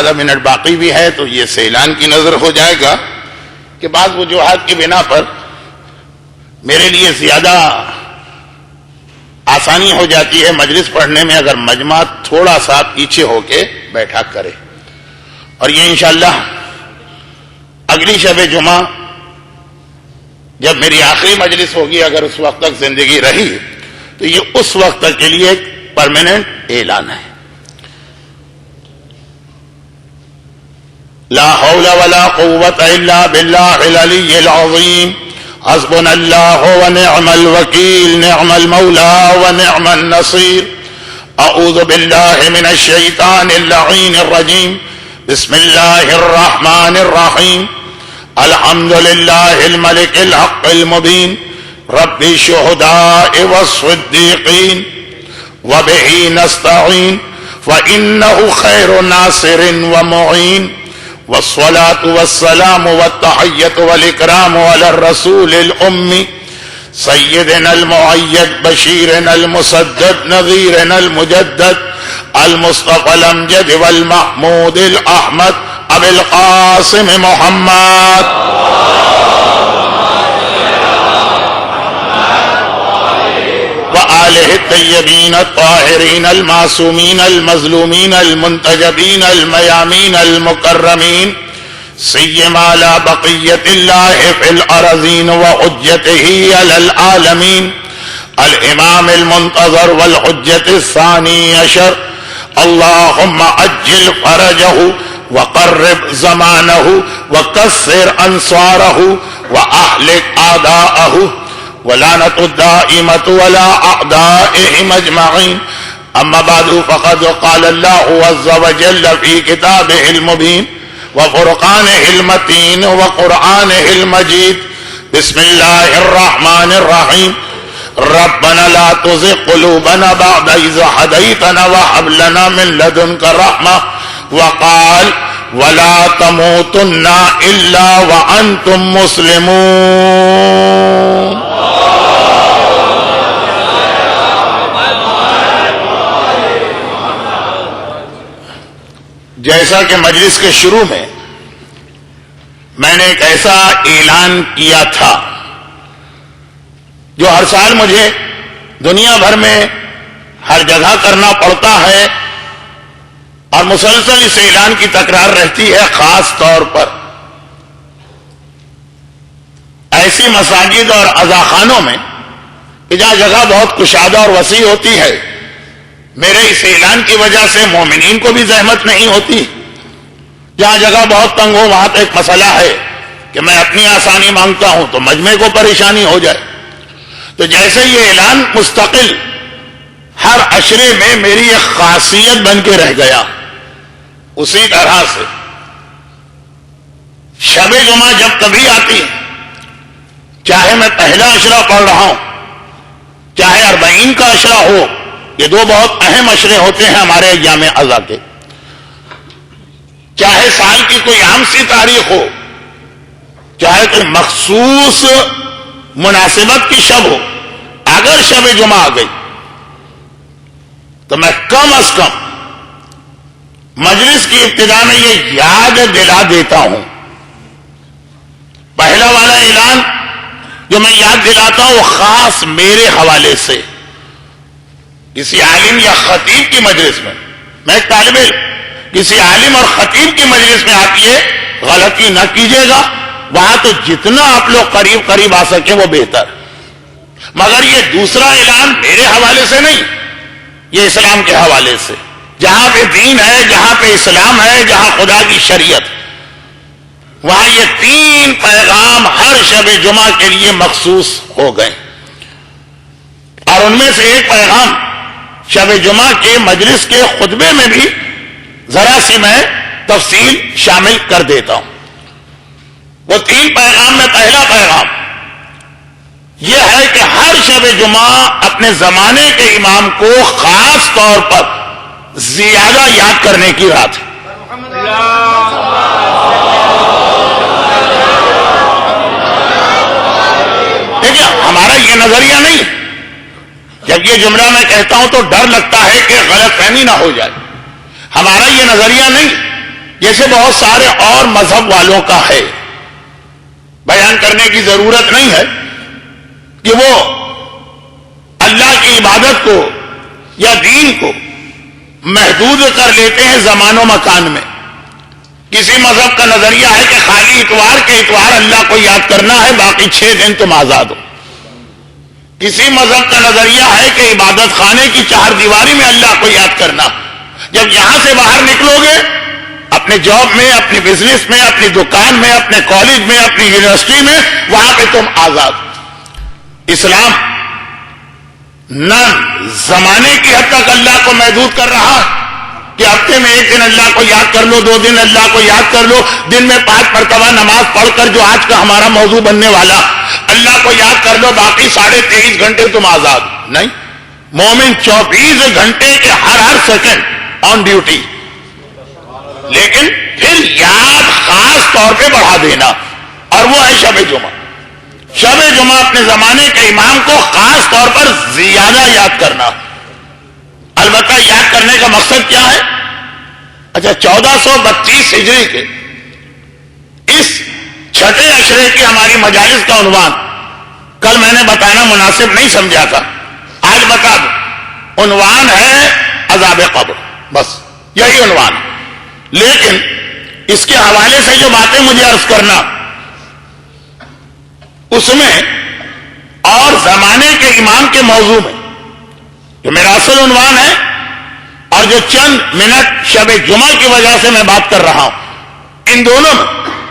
آدھا منٹ باقی بھی ہے تو یہ سے اعلان کی نظر ہو جائے گا کہ بعض وجوہات کی بنا پر میرے لیے زیادہ آسانی ہو جاتی ہے مجلس پڑھنے میں اگر مجمع تھوڑا سا پیچھے ہو کے بیٹھا کرے، اور یہ انشاءاللہ اگلی شب جمعہ جب میری آخری مجلس ہوگی، اگر اس وقت تک زندگی رہی تو یہ اس وقت تک کے لیے ایک پرماننٹ اعلان ہے۔ لا حول ولا قوة الا بالله العلی العظیم، حسبنا اللہ ونعم الوکیل، نعم المولى ونعم النصیر، اعوذ باللہ من الشیطان اللعین الرجیم، بسم اللہ الرحمن الرحیم، الحمد للہ الملک الحق المبین، رب الشہداء والصدیقین وبہ نستعین، فإنہ خیر ناصر ومعین، والصلاة والسلام والتحیۃ والإکرام علی الرسول الأمی، سیدنا المؤید بشیرنا المسدد نذیرنا المجدد المصطفى الامجد والمحمود الأحمد ابی القاسم محمد وآلہ الطیبین الطاہرین المعصومین المظلومین المنتجبین المیامین المکرمین، سیما لا بقیت اللہ فی الارضین وحجتہ علی العالمین، الامام المنتظر والحجت الثانی عشر، اللہم عجل فرجہ وقرب زمانہ وکسر انصارہ واہلک اعداءہ، ولعنت الدائمة ولا أعدائهم أجمعين، أما بعد فقد قال الله عز وجل في كتابه المبين وفرقانه المتين وقرآنه المجيد، بسم الله الرحمن الرحيم، ربنا لا تزغ قلوبنا بعد إذ هديتنا وهب لنا من لدنك رحمة، وقال ولا تموتن إلا وأنتم مسلمون۔ جیسا کہ مجلس کے شروع میں میں نے ایک ایسا اعلان کیا تھا جو ہر سال مجھے دنیا بھر میں ہر جگہ کرنا پڑتا ہے، اور مسلسل اس اعلان کی تکرار رہتی ہے، خاص طور پر ایسی مساجد اور عزاخانوں میں کہ جہاں جگہ بہت کشادہ اور وسیع ہوتی ہے، میرے اس اعلان کی وجہ سے مومنین کو بھی زحمت نہیں ہوتی، جہاں جگہ بہت تنگ ہو وہاں تو ایک مسئلہ ہے کہ میں اپنی آسانی مانگتا ہوں تو مجمع کو پریشانی ہو جائے، تو جیسے یہ اعلان مستقل ہر عشرے میں میری ایک خاصیت بن کے رہ گیا، اسی طرح سے شب جمعہ جب کبھی آتی ہے، چاہے میں پہلا عشرہ پڑھ رہا ہوں، چاہے 40 کا عشرہ ہو، یہ دو بہت اہم عشرے ہوتے ہیں ہمارے ایام اعضا کے، چاہے سال کی کوئی عام سی تاریخ ہو، چاہے کوئی مخصوص مناسبت کی شب ہو، اگر شب جمعہ آ گئی تو میں کم از کم مجلس کی ابتدا میں یہ یاد دلا دیتا ہوں۔ پہلا والا اعلان جو میں یاد دلاتا ہوں وہ خاص میرے حوالے سے کسی عالم یا خطیب کی مجلس میں ایک طالب علم کسی عالم اور خطیب کی مجلس میں آتی ہے، غلطی نہ کیجیے گا، وہاں تو جتنا آپ لوگ قریب قریب آ سکیں وہ بہتر، مگر یہ دوسرا اعلان میرے حوالے سے نہیں، یہ اسلام کے حوالے سے، جہاں پہ دین ہے، جہاں پہ اسلام ہے، جہاں خدا کی شریعت، وہاں یہ 3 پیغام ہر شب جمعہ کے لیے مخصوص ہو گئے، اور ان میں سے ایک پیغام شب جمعہ کے مجلس کے خطبے میں بھی ذرا سی میں تفصیل شامل کر دیتا ہوں۔ وہ 3 پیغام میں پہلا پیغام یہ ہے کہ ہر شب جمعہ اپنے زمانے کے امام کو خاص طور پر زیادہ یاد کرنے کی رات ہے۔ دیکھیے ہمارا یہ نظریہ نہیں، جب یہ جملہ میں کہتا ہوں تو ڈر لگتا ہے کہ غلط فہمی نہ ہو جائے، ہمارا یہ نظریہ نہیں جیسے بہت سارے اور مذہب والوں کا ہے. بیان کرنے کی ضرورت نہیں ہے کہ وہ اللہ کی عبادت کو یا دین کو محدود کر لیتے ہیں زمان و مکان میں. کسی مذہب کا نظریہ ہے کہ خالی اتوار کے اتوار اللہ کو یاد کرنا ہے، باقی 6 دن تم آزاد ہو. کسی مذہب کا نظریہ ہے کہ عبادت خانے کی 4 دیواری میں اللہ کو یاد کرنا. جب یہاں سے باہر نکلو گے اپنے جاب میں، اپنے بزنس میں، اپنی دکان میں، اپنے کالج میں، اپنی یونیورسٹی میں، وہاں پہ تم آزاد. اسلام نہ زمانے کی حد تک اللہ کو محدود کر رہا کہ ہفتے میں 1 دن اللہ کو یاد کر لو، 2 دن اللہ کو یاد کر لو، دن میں 5 مرتبہ نماز پڑھ کر، جو آج کا ہمارا موضوع بننے والا، اللہ کو یاد کر لو، باقی 23.5 گھنٹے تم آزاد. نہیں، مومن 24 گھنٹے کے ہر سیکنڈ آن ڈیوٹی. لیکن پھر یاد خاص طور پہ بڑھا دینا، اور وہ ہے شب جمعہ. شب جمعہ اپنے زمانے کے امام کو خاص طور پر زیادہ یاد کرنا. البتہ یاد کرنے کا مقصد کیا ہے؟ اچھا، 1432 ہجری کے اس چھٹے عشرے کی ہماری مجالس کا عنوان کل میں نے بتانا مناسب نہیں سمجھا تھا، آج بتا دوں. عنوان ہے عذاب قبر، بس یہی عنوان ہے. لیکن اس کے حوالے سے جو باتیں مجھے عرض کرنا، اس میں اور زمانے کے امام کے موضوع میں جو میرا اصل عنوان ہے، اور جو چند منٹ شب جمعہ کی وجہ سے میں بات کر رہا ہوں، ان دونوں میں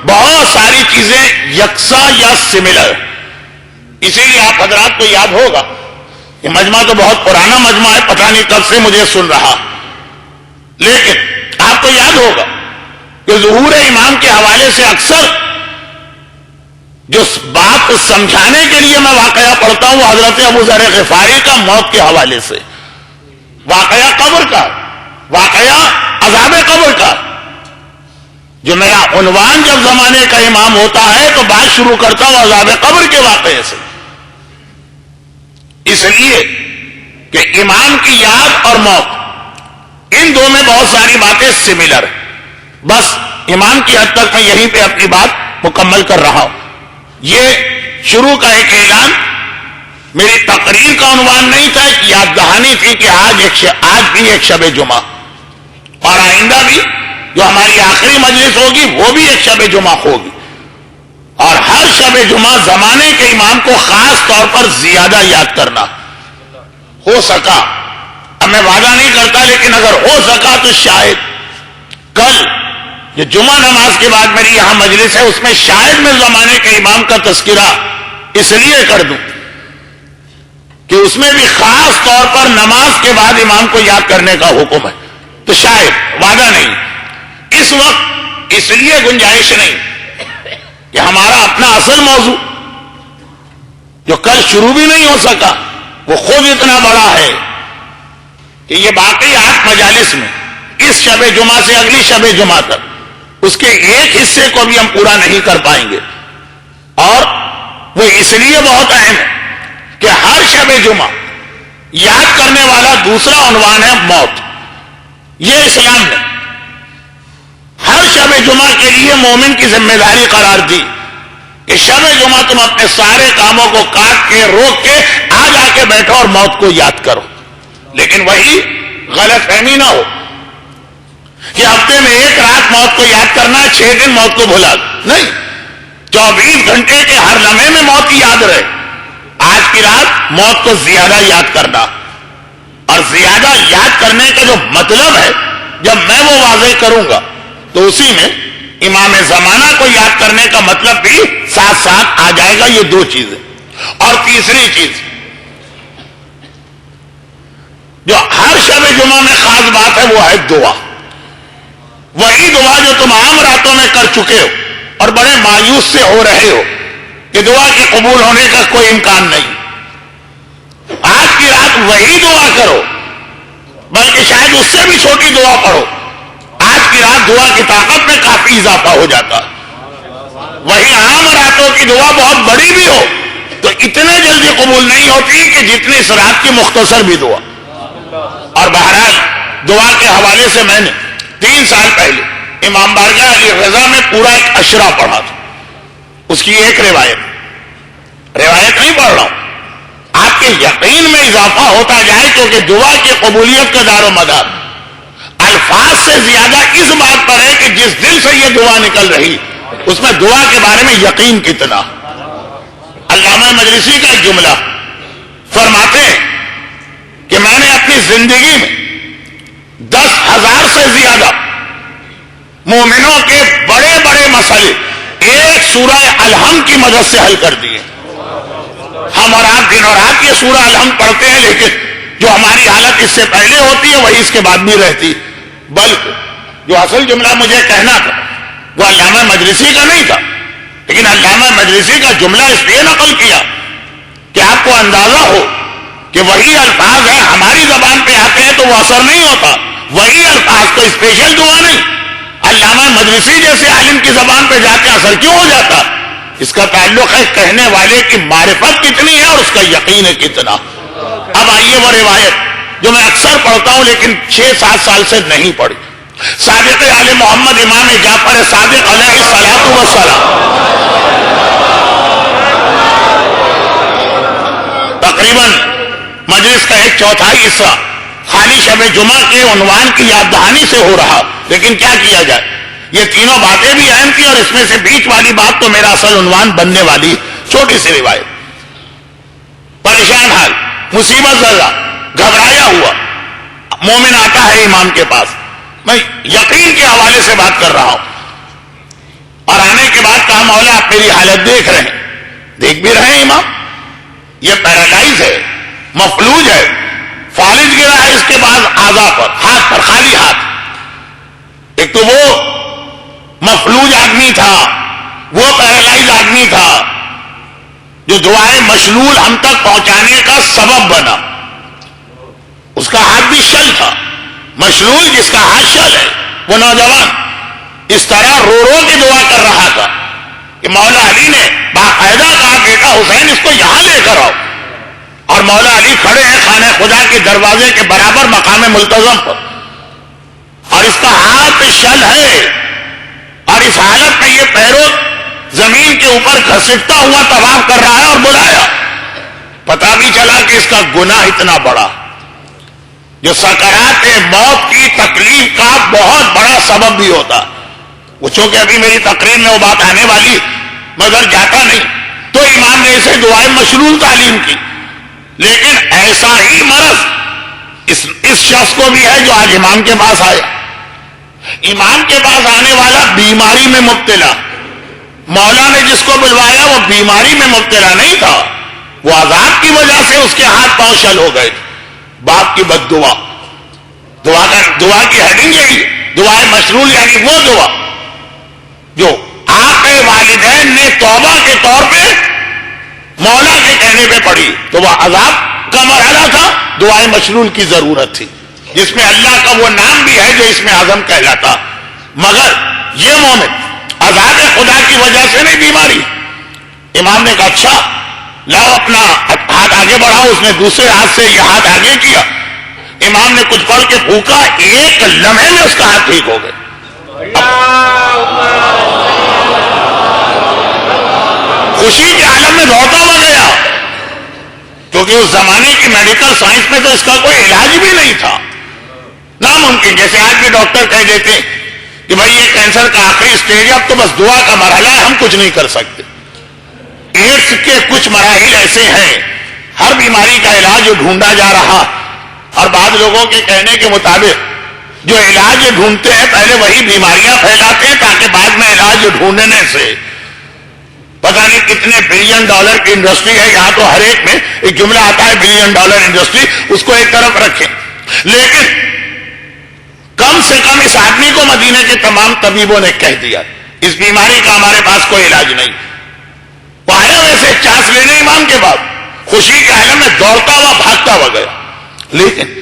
بہت ساری چیزیں یکساں یا سملر. اسی لیے آپ حضرات کو یاد ہوگا، یہ مجمع تو بہت پرانا مجمع ہے، پتہ نہیں کب سے مجھے سن رہا، لیکن آپ کو یاد ہوگا کہ ظہور امام کے حوالے سے اکثر جو بات سمجھانے کے لیے میں واقعہ پڑھتا ہوں وہ حضرت ابو ذر غفاری کا موت کے حوالے سے، واقعہ قبر کا، واقعہ عذاب قبر کا. جو میرا عنوان جب زمانے کا امام ہوتا ہے تو بات شروع کرتا ہوں عذاب قبر کے واقعے سے، اس لیے کہ امام کی یاد اور موت ان دو میں بہت ساری باتیں سملر ہیں. بس امام کی حد تک میں یہیں پہ اپنی بات مکمل کر رہا ہوں. یہ شروع کا ایک اعلان، میری تقریر کا عنوان نہیں تھا، ایک یاد دہانی تھی کہ آج بھی ایک شب جمعہ، اور آئندہ بھی جو ہماری آخری مجلس ہوگی وہ بھی ایک شب جمعہ ہوگی. اور ہر شب جمعہ زمانے کے امام کو خاص طور پر زیادہ یاد کرنا. ہو سکا، اب میں وعدہ نہیں کرتا، لیکن اگر ہو سکا تو شاید کل جو جمعہ نماز کے بعد میری یہاں مجلس ہے اس میں شاید میں زمانے کے امام کا تذکرہ اس لیے کر دوں کہ اس میں بھی خاص طور پر نماز کے بعد امام کو یاد کرنے کا حکم ہے. تو شاید، وعدہ نہیں، اس وقت اس لیے گنجائش نہیں کہ ہمارا اپنا اصل موضوع جو کل شروع بھی نہیں ہو سکا وہ خود اتنا بڑا ہے کہ یہ باقی 8 مجالس میں اس شب جمعہ سے اگلی شب جمعہ تک اس کے ایک حصے کو بھی ہم پورا نہیں کر پائیں گے. اور وہ اس لیے بہت اہم ہے کہ ہر شب جمعہ یاد کرنے والا دوسرا عنوان ہے موت. یہ اسلام نے ہر شب جمعہ کے لیے مومن کی ذمہ داری قرار دی کہ شب جمعہ تم اپنے سارے کاموں کو کاٹ کے روک کے آ جا کے بیٹھو اور موت کو یاد کرو. لیکن وہی غلط فہمی نہ ہو کہ ہفتے میں 1 رات موت کو یاد کرنا، 6 دن موت کو بھلا نہیں. 24 گھنٹے کے ہر لمحے میں موت کی یاد رہے. آج کی رات موت کو زیادہ یاد کرنا، اور زیادہ یاد کرنے کا جو مطلب ہے جب میں وہ واضح کروں گا تو اسی میں امام زمانہ کو یاد کرنے کا مطلب بھی ساتھ ساتھ آ جائے گا. یہ 2 چیزیں. اور تیسری چیز جو ہر شب جمعہ میں خاص بات ہے وہ ہے دعا. وہی دعا جو تم عام راتوں میں کر چکے ہو اور بڑے مایوس سے ہو رہے ہو کہ دعا کے قبول ہونے کا کوئی امکان نہیں. آج کی رات وہی دعا کرو، بلکہ شاید اس سے بھی چھوٹی دعا پڑھو. آج کی رات دعا کی طاقت میں کافی اضافہ ہو جاتا. وہی عام راتوں کی دعا بہت بڑی بھی ہو تو اتنے جلدی قبول نہیں ہوتی کہ جتنی اس رات کی مختصر بھی دعا. اور بہرحال دعا کے حوالے سے میں نے 3 سال پہلے امام بارگاہ علی رضا میں پورا ایک اشرا پڑھا تھا. اس کی ایک روایت نہیں پڑھ رہا ہوں. آپ کے یقین میں اضافہ ہوتا جائے کیونکہ دعا کی قبولیت کا دار و مدار الفاظ سے زیادہ اس بات پر ہے کہ جس دل سے یہ دعا نکل رہی اس میں دعا کے بارے میں یقین کتنا. علامہ مجلسی کا ایک جملہ فرماتے ہیں کہ میں نے اپنی زندگی میں 10,000 سے زیادہ مومنوں کے بڑے بڑے مسئلے ایک سورہ الحمد کی مدد سے حل کر دیے. ہم اور آپ دن اور رات یہ سورہ الحمد پڑھتے ہیں لیکن جو ہماری حالت اس سے پہلے ہوتی ہے وہی اس کے بعد بھی رہتی. بلکہ جو اصل جملہ مجھے کہنا تھا وہ علامہ مجلسی کا نہیں تھا, لیکن علامہ مجلسی کا جملہ اس لیے نقل کیا کہ آپ کو اندازہ ہو کہ وہی الفاظ ہیں ہماری زبان پہ آتے ہیں تو وہ اثر نہیں ہوتا. وہی الفاظ تو اسپیشل دعا نہیں, علامہ مجلسی جیسے عالم کی زبان پہ جا کے اثر کیوں ہو جاتا؟ اس کا تعلق ہے کہنے والے کی معرفت کتنی ہے اور اس کا یقین ہے کتنا. اب آئیے وہ روایت جو میں اکثر پڑھتا ہوں لیکن 6-7 سال سے نہیں پڑھی. صادق آل محمد امام جعفر صادق علیہ الصلوۃ والسلام تقریباً مجلس کا 1/4 حصہ خالی شب جمعہ کے عنوان کی یاد دہانی سے ہو رہا, لیکن کیا کیا جائے یہ تینوں باتیں بھی اہم تھی اور اس میں سے بیچ والی بات تو میرا اصل عنوان بننے والی. چھوٹی سی روایت. پریشان حال, مصیبت زدہ, گھبرایا ہوا مومن آتا ہے امام کے پاس. میں یقین کے حوالے سے بات کر رہا ہوں. اور آنے کے بعد کہا مولا آپ میری حالت دیکھ رہے ہیں. دیکھ بھی رہے ہیں امام, یہ پیرالائز ہے, مفلوج ہے, فالج گرا ہے اس کے بعد اعضاء پر, ہاتھ پر, خالی ہاتھ. ایک تو وہ مفلوج آدمی تھا, وہ پیرالائز آدمی تھا جو دعائیں مشلول ہم تک پہنچانے کا سبب بنا. اس کا ہاتھ بھی شل تھا. مشلول جس کا ہاتھ شل ہے وہ نوجوان اس طرح رو رو کے دعا کر رہا تھا کہ مولا علی نے باقاعدہ کہا بیٹا حسین اس کو یہاں لے کر آؤ. اور مولا علی کھڑے ہیں خانہ خدا کے دروازے کے برابر مقام ملتزم پر, اور اس کا ہاتھ شل ہے اور اس حالت میں یہ پیروں زمین کے اوپر گھسٹتا ہوا طواف کر رہا ہے. اور بلایا, پتا بھی چلا کہ اس کا گناہ اتنا بڑا جو سکرات موت کی تکلیف کا بہت بڑا سبب بھی ہوتا. وہ چونکہ ابھی میری تقریر میں وہ بات آنے والی مگر جاتا نہیں, تو امام نے اسے دعائیں مشلول تعلیم کی. لیکن ایسا ہی مرض اس شخص کو بھی ہے جو آج امام کے پاس آیا. امام کے پاس آنے والا بیماری میں مبتلا, مولا نے جس کو بلوایا وہ بیماری میں مبتلا نہیں تھا, وہ عذاب کی وجہ سے اس کے ہاتھ پاؤں شل ہو گئے. باپ کی بد دعا, دعا کی ہیڈنگ یہی, دعائیں مشلول یعنی وہ دعا جو آپ کے والدین نے توبہ کے طور پہ مولا کے کہنے پہ پڑھی تو وہ عذاب کا مرحلہ تھا, دعائیں مشلول کی ضرورت تھی جس میں اللہ کا وہ نام بھی ہے جو اس میں اعظم کہلاتا. مگر یہ مومن عذاب خدا کی وجہ سے نہیں بیماری. امام نے کہا اچھا لاؤ اپنا ہاتھ آگے بڑھاؤ. اس نے دوسرے ہاتھ سے یہ ہاتھ آگے کیا, امام نے کچھ پڑھ کے پھونکا, ایک لمحے میں اس کا ہاتھ ٹھیک ہو گیا. خوشی کے عالم میں دوڑتا ہوا گیا کیونکہ اس زمانے کی میڈیکل سائنس میں تو اس کا کوئی علاج بھی نہیں تھا, ناممکن. جیسے آج بھی ڈاکٹر کہہ دیتے کہ بھائی یہ کینسر کا آخری اسٹیج ہے, اب تو بس دعا کا مرحلہ ہے, ہم کچھ نہیں کر سکتے. ایڈس کے کچھ مراحل ایسے ہیں, ہر بیماری کا علاج ڈھونڈا جا رہا, اور بعض لوگوں کے کہنے کے مطابق جو علاج ڈھونڈتے ہیں پہلے وہی بیماریاں پھیلاتے ہیں تاکہ بعد میں علاج ڈھونڈنے سے پتہ نہیں کتنے بلین ڈالر کی انڈسٹری ہے. یہاں تو ہر ایک میں ایک جملہ آتا ہے بلین ڈالر انڈسٹری, اس کو ایک طرف رکھیں. لیکن کم سے کم اس آدمی کو مدینے کے تمام طبیبوں نے کہہ دیا اس بیماری کا ہمارے پاس کوئی علاج نہیں. وہ آیا ویسے چانس لینے امام کے بعد خوشی کے عالم میں دوڑتا ہوا بھاگتا ہوا گیا. لیکن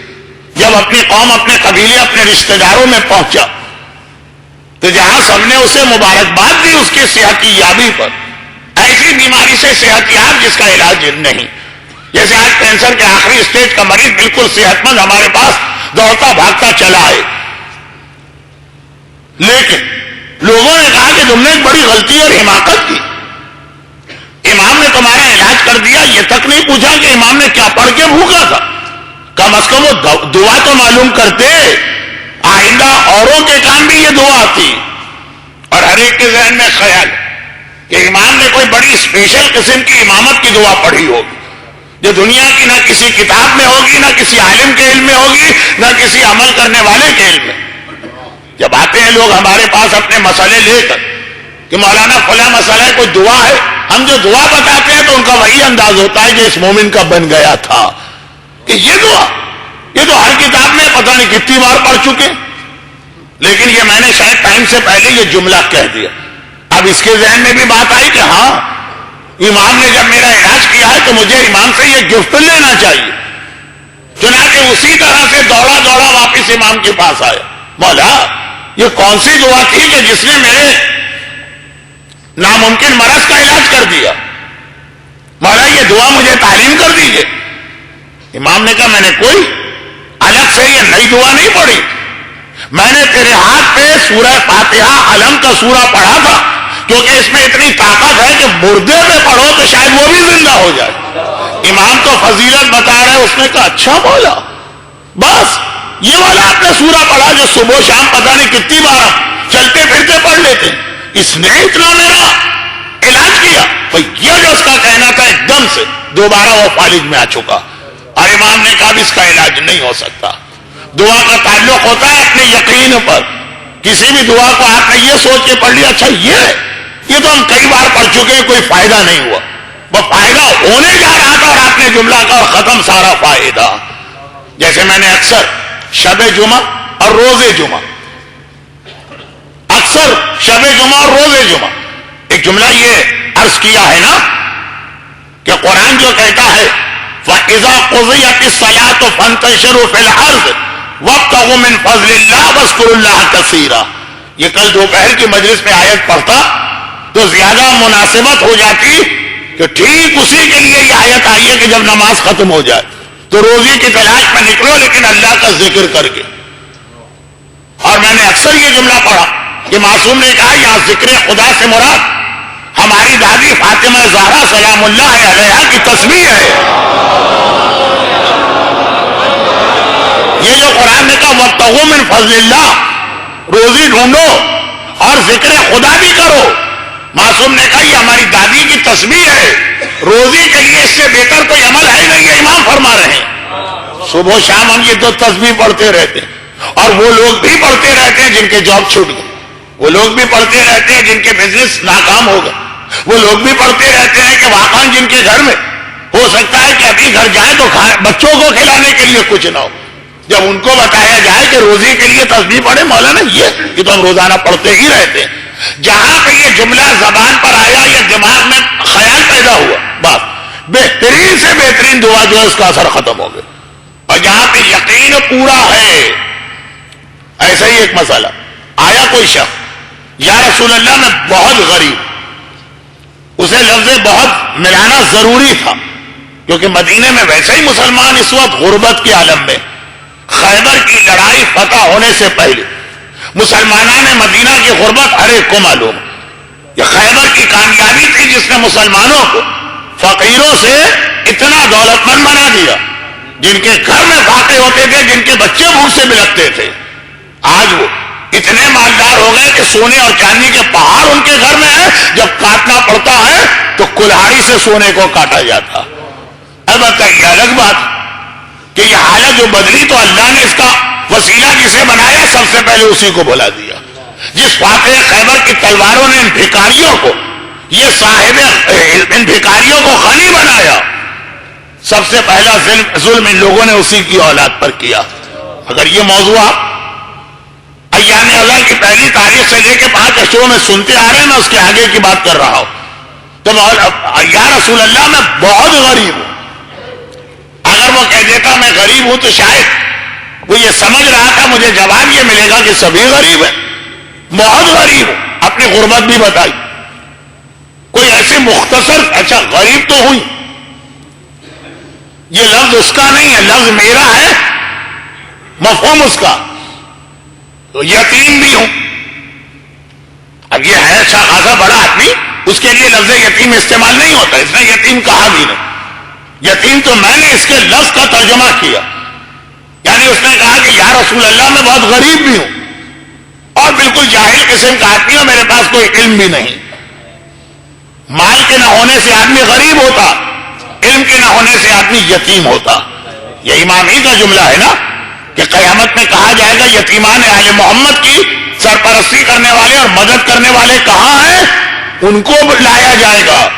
جب اپنی قوم, اپنے قبیلے, اپنے رشتہ داروں میں پہنچا تو جہاں سب نے اسے مبارکباد دی اس کی صحتی یابی پر, ایسی بیماری سے صحت یاب جس کا علاج نہیں. جیسے آج کینسر کے آخری اسٹیج کا مریض بالکل صحت مند ہمارے پاس دوڑتا بھاگتا چلا ہے. لیکن لوگوں نے کہا کہ تم نے ایک بڑی غلطی اور حماقت کی، امام نے تمہارا علاج کر دیا، یہ تک نہیں پوچھا کہ امام نے کیا پڑھ کے بھوکا تھا، کم از کم وہ دعا تو معلوم کرتے، آئندہ اوروں کے کام بھی یہ دعا آتی۔ اور ہر ایک کے ذہن میں خیال کہ امام نے کوئی بڑی اسپیشل قسم کی امامت کی دعا پڑھی ہوگی جو دنیا کی نہ کسی کتاب میں ہوگی، نہ کسی عالم کے علم میں ہوگی، نہ کسی عمل کرنے والے کے علم میں۔ جب آتے ہیں لوگ ہمارے پاس اپنے مسئلے لے کر کہ مولانا فلاں مسئلہ ہے، کوئی دعا ہے، ہم جو دعا بتاتے ہیں تو ان کا وہی انداز ہوتا ہے جو اس مومن کا بن گیا تھا کہ یہ دعا، یہ تو ہر کتاب میں پتہ نہیں کتنی بار پڑھ چکے، لیکن یہ میں نے شاید ٹائم سے پہلے یہ جملہ کہہ دیا۔ اب اس کے ذہن میں بھی بات آئی کہ ہاں امام نے جب میرا علاج کیا ہے تو مجھے امام سے یہ گفٹ لینا چاہیے۔ چنانچہ اسی طرح سے دوڑا دوڑا واپس امام کے پاس آیا، مولا یہ کون سی دعا تھی کہ جس نے میرے ناممکن مرض کا علاج کر دیا؟ مولا یہ دعا مجھے تعلیم کر دیجیے۔ امام نے کہا میں نے کوئی الگ سے یہ نئی دعا نہیں پڑھی، میں نے تیرے ہاتھ پہ سورہ فاتحہ علم کا سورہ پڑھا تھا، کیونکہ اس میں اتنی طاقت ہے کہ مردے پہ پڑھو تو شاید وہ بھی زندہ ہو جائے۔ امام تو فضیلت بتا رہے، اس نے کہا اچھا مولا، بس یہ والا آپ نے سورہ پڑھا جو صبح شام پتہ نہیں کتنی بار چلتے پھرتے پڑھ لیتے، اس نے اتنا میرا علاج کیا؟ یہ جو اس کا کہنا تھا ایک دم سے دوبارہ وہ فالج میں آ چکا، اور امام نے کہا اس کا علاج نہیں ہو سکتا۔ دعا کا تعلق ہوتا ہے اپنے یقین پر، کسی بھی دعا کو آپ نے یہ سوچ کے پڑھ لیا اچھا یہ تو ہم کئی بار پڑھ چکے ہیں، کوئی فائدہ نہیں ہوا، وہ فائدہ ہونے جا رہا تھا اور آپ نے جملہ کا اور ختم سارا فائدہ۔ جیسے میں نے اکثر شب جمعہ اور روز جمعہ، اکثر شب جمعہ اور روز جمعہ ایک جملہ یہ عرض کیا ہے نا کہ قرآن جو کہتا ہے وَإِذَا قُضِيَتِ الصَّلَاةُ فَانتَشِرُوا فِي الْأَرْضِ وَابْتَغُوا مِنْ فَضْلِ اللَّهِ وَاذْكُرُوا اللَّهَ كَثِيرًا۔ یہ کل دوپہر کی مجلس میں آیت پڑھتا تو زیادہ مناسبت ہو جاتی کہ ٹھیک اسی کے لیے یہ آیت آئی ہے کہ جب نماز ختم ہو جائے تو روزی کی تلاش میں نکلو لیکن اللہ کا ذکر کر کے۔ اور میں نے اکثر یہ جملہ پڑھا کہ معصوم نے کہا یہاں ذکر خدا سے مراد ہماری دادی فاطمہ زہرا سلام اللہ علیہا کی تسبیح ہے۔ یہ جو قرآن نے کہا وابتغوا من فضل اللہ، روزی ڈھونڈو اور ذکر خدا بھی کرو، معصوم نے کہا یہ ہماری دادی کی تسبیح ہے، روزی کے لیے اس سے بہتر کوئی عمل ہے نہیں، یہ امام فرما رہے ہیں۔ صبح و شام ہم یہ دو تسبیح پڑھتے رہتے ہیں، اور وہ لوگ بھی پڑھتے رہتے ہیں جن کے جاب چھوٹ گئے، وہ لوگ بھی پڑھتے رہتے ہیں جن کے بزنس ناکام ہو گئے، وہ لوگ بھی پڑھتے رہتے ہیں کہ واقعا جن کے گھر میں ہو سکتا ہے کہ ابھی گھر جائیں تو بچوں کو کھلانے کے لیے کچھ نہ ہو، جب ان کو بتایا جائے کہ روزی کے لیے تسبیح پڑھے، مولانا یہ تو ہم روزانہ پڑھتے ہی رہتے ہیں۔ جہاں پہ یہ جملہ زبان پر آیا یا دماغ میں خیال پیدا ہوا، بس بہترین سے بہترین دعا جو ہے اس کا اثر ختم ہو گیا۔ اور جہاں پہ یقین پورا ہے، ایسا ہی ایک مسئلہ آیا، کوئی شخص یا رسول اللہ میں بہت غریب، اسے لفظ بہت ملانا ضروری تھا کیونکہ مدینے میں ویسے ہی مسلمان اس وقت غربت کے عالم میں، خیبر کی لڑائی فتح ہونے سے پہلے مسلمانوں نے مدینہ کی غربت ہر ایک کو معلوم، یہ خیبر کی کامیابی تھی جس نے مسلمانوں کو فقیروں سے اتنا دولت مند بنا دیا، جن کے گھر میں فاقے ہوتے تھے، جن کے بچے بھوک سے بلکتے تھے، آج وہ اتنے مالدار ہو گئے کہ سونے اور چاندی کے پہاڑ ان کے گھر میں ہیں، جب کاٹنا پڑتا ہے تو کلہاڑی سے سونے کو کاٹا جاتا۔ البتہ یہ الگ بات کہ یہ حالت جو بدلی تو اللہ نے اس کا وسیلہ جسے بنایا سب سے پہلے اسی کو بلا دیا، جس فاتح خیبر کی تلواروں نے ان بھکاریوں کو، یہ صاحب ان بھکاریوں کو غنی بنایا، سب سے پہلا ظلم ان لوگوں نے اسی کی اولاد پر کیا۔ اگر یہ موضوع آپ ایام اللہ کی پہلی تاریخ سے لے کے 5 اشروں میں سنتے آ رہے ہیں، میں اس کے آگے کی بات کر رہا ہوں، تو یا رسول اللہ میں بہت غریب ہوں، اگر وہ کہہ دیتا میں غریب ہوں تو شاید وہ یہ سمجھ رہا تھا مجھے جواب یہ ملے گا کہ سبھی غریب ہیں، بہت غریب ہوں، اپنی غربت بھی بتائی، کوئی ایسی مختصر، اچھا غریب تو ہوئی، یہ لفظ اس کا نہیں ہے، لفظ میرا ہے، مفہوم اس کا، تو یتیم بھی ہوں، اس کے لیے لفظ یتیم استعمال نہیں ہوتا، اس نے یتیم کہا بھی نہیں. یتیم تو میں نے اس کے لفظ کا ترجمہ کیا، یعنی اس نے کہا کہ یا رسول اللہ میں بہت غریب بھی ہوں اور بالکل جاہل قسم کا آدمی ہوں، میرے پاس کوئی علم بھی نہیں. مال کے نہ ہونے سے آدمی غریب ہوتا، علم کے نہ ہونے سے آدمی یتیم ہوتا. یہ امام ہی کا جملہ ہے نا کہ قیامت میں کہا جائے گا یتیمان آل محمد کی سرپرستی کرنے والے اور مدد کرنے والے کہاں ہیں؟ ان کو لایا جائے گا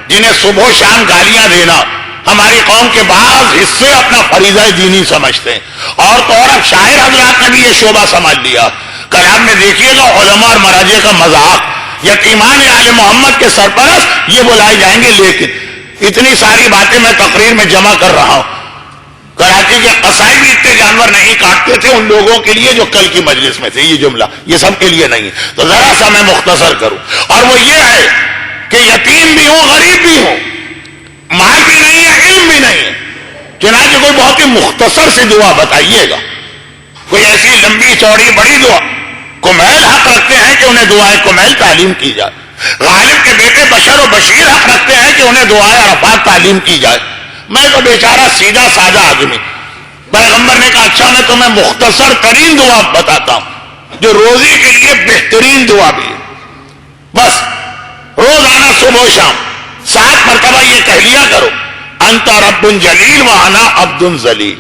جنہیں صبح و شام گالیاں دینا ہماری قوم کے بعض حصے اپنا فریضہ دینی سمجھتے ہیں. اور تو اور اب شاعر حضرات نے بھی یہ شعبہ سمجھ لیا. کلام میں دیکھیے گا علماء اور مراجع کا مذاق، یتیمان آل محمد کے سرپرست یہ بلائے جائیں گے. لیکن اتنی ساری باتیں میں تقریر میں جمع کر رہا ہوں. کراچی کے قصائی بھی اتنے جانور نہیں کاٹتے تھے ان لوگوں کے لیے جو کل کی مجلس میں تھے. یہ جملہ یہ سب کے لیے نہیں ہے، تو ذرا سا میں مختصر کروں. اور وہ یہ ہے کہ یتیم بھی ہوں، غریب بھی ہوں، مال بھی نہیں ہے، علم بھی نہیں ہے، چنانچہ کوئی بہت ہی مختصر سی دعا بتائیے گا، کوئی ایسی لمبی چوڑی بڑی دعا. کمیل حق رکھتے ہیں کہ انہیں دعائے کمیل تعلیم کی جائے. غالب کے بیٹے بشر و بشیر حق رکھتے ہیں کہ انہیں دعائے عرفات تعلیم کی جائے. میں تو بیچارہ سیدھا سادہ آدمی، پیغمبر نے کہا اچھا میں تمہیں مختصر ترین دعا بتاتا ہوں جو روزی کے لیے بہترین دعا بھی ہے. بس روزانہ صبح و شام 7 مرتبہ یہ کہہ لیا کرو انت رب جلیل و انا عبد ذلیل.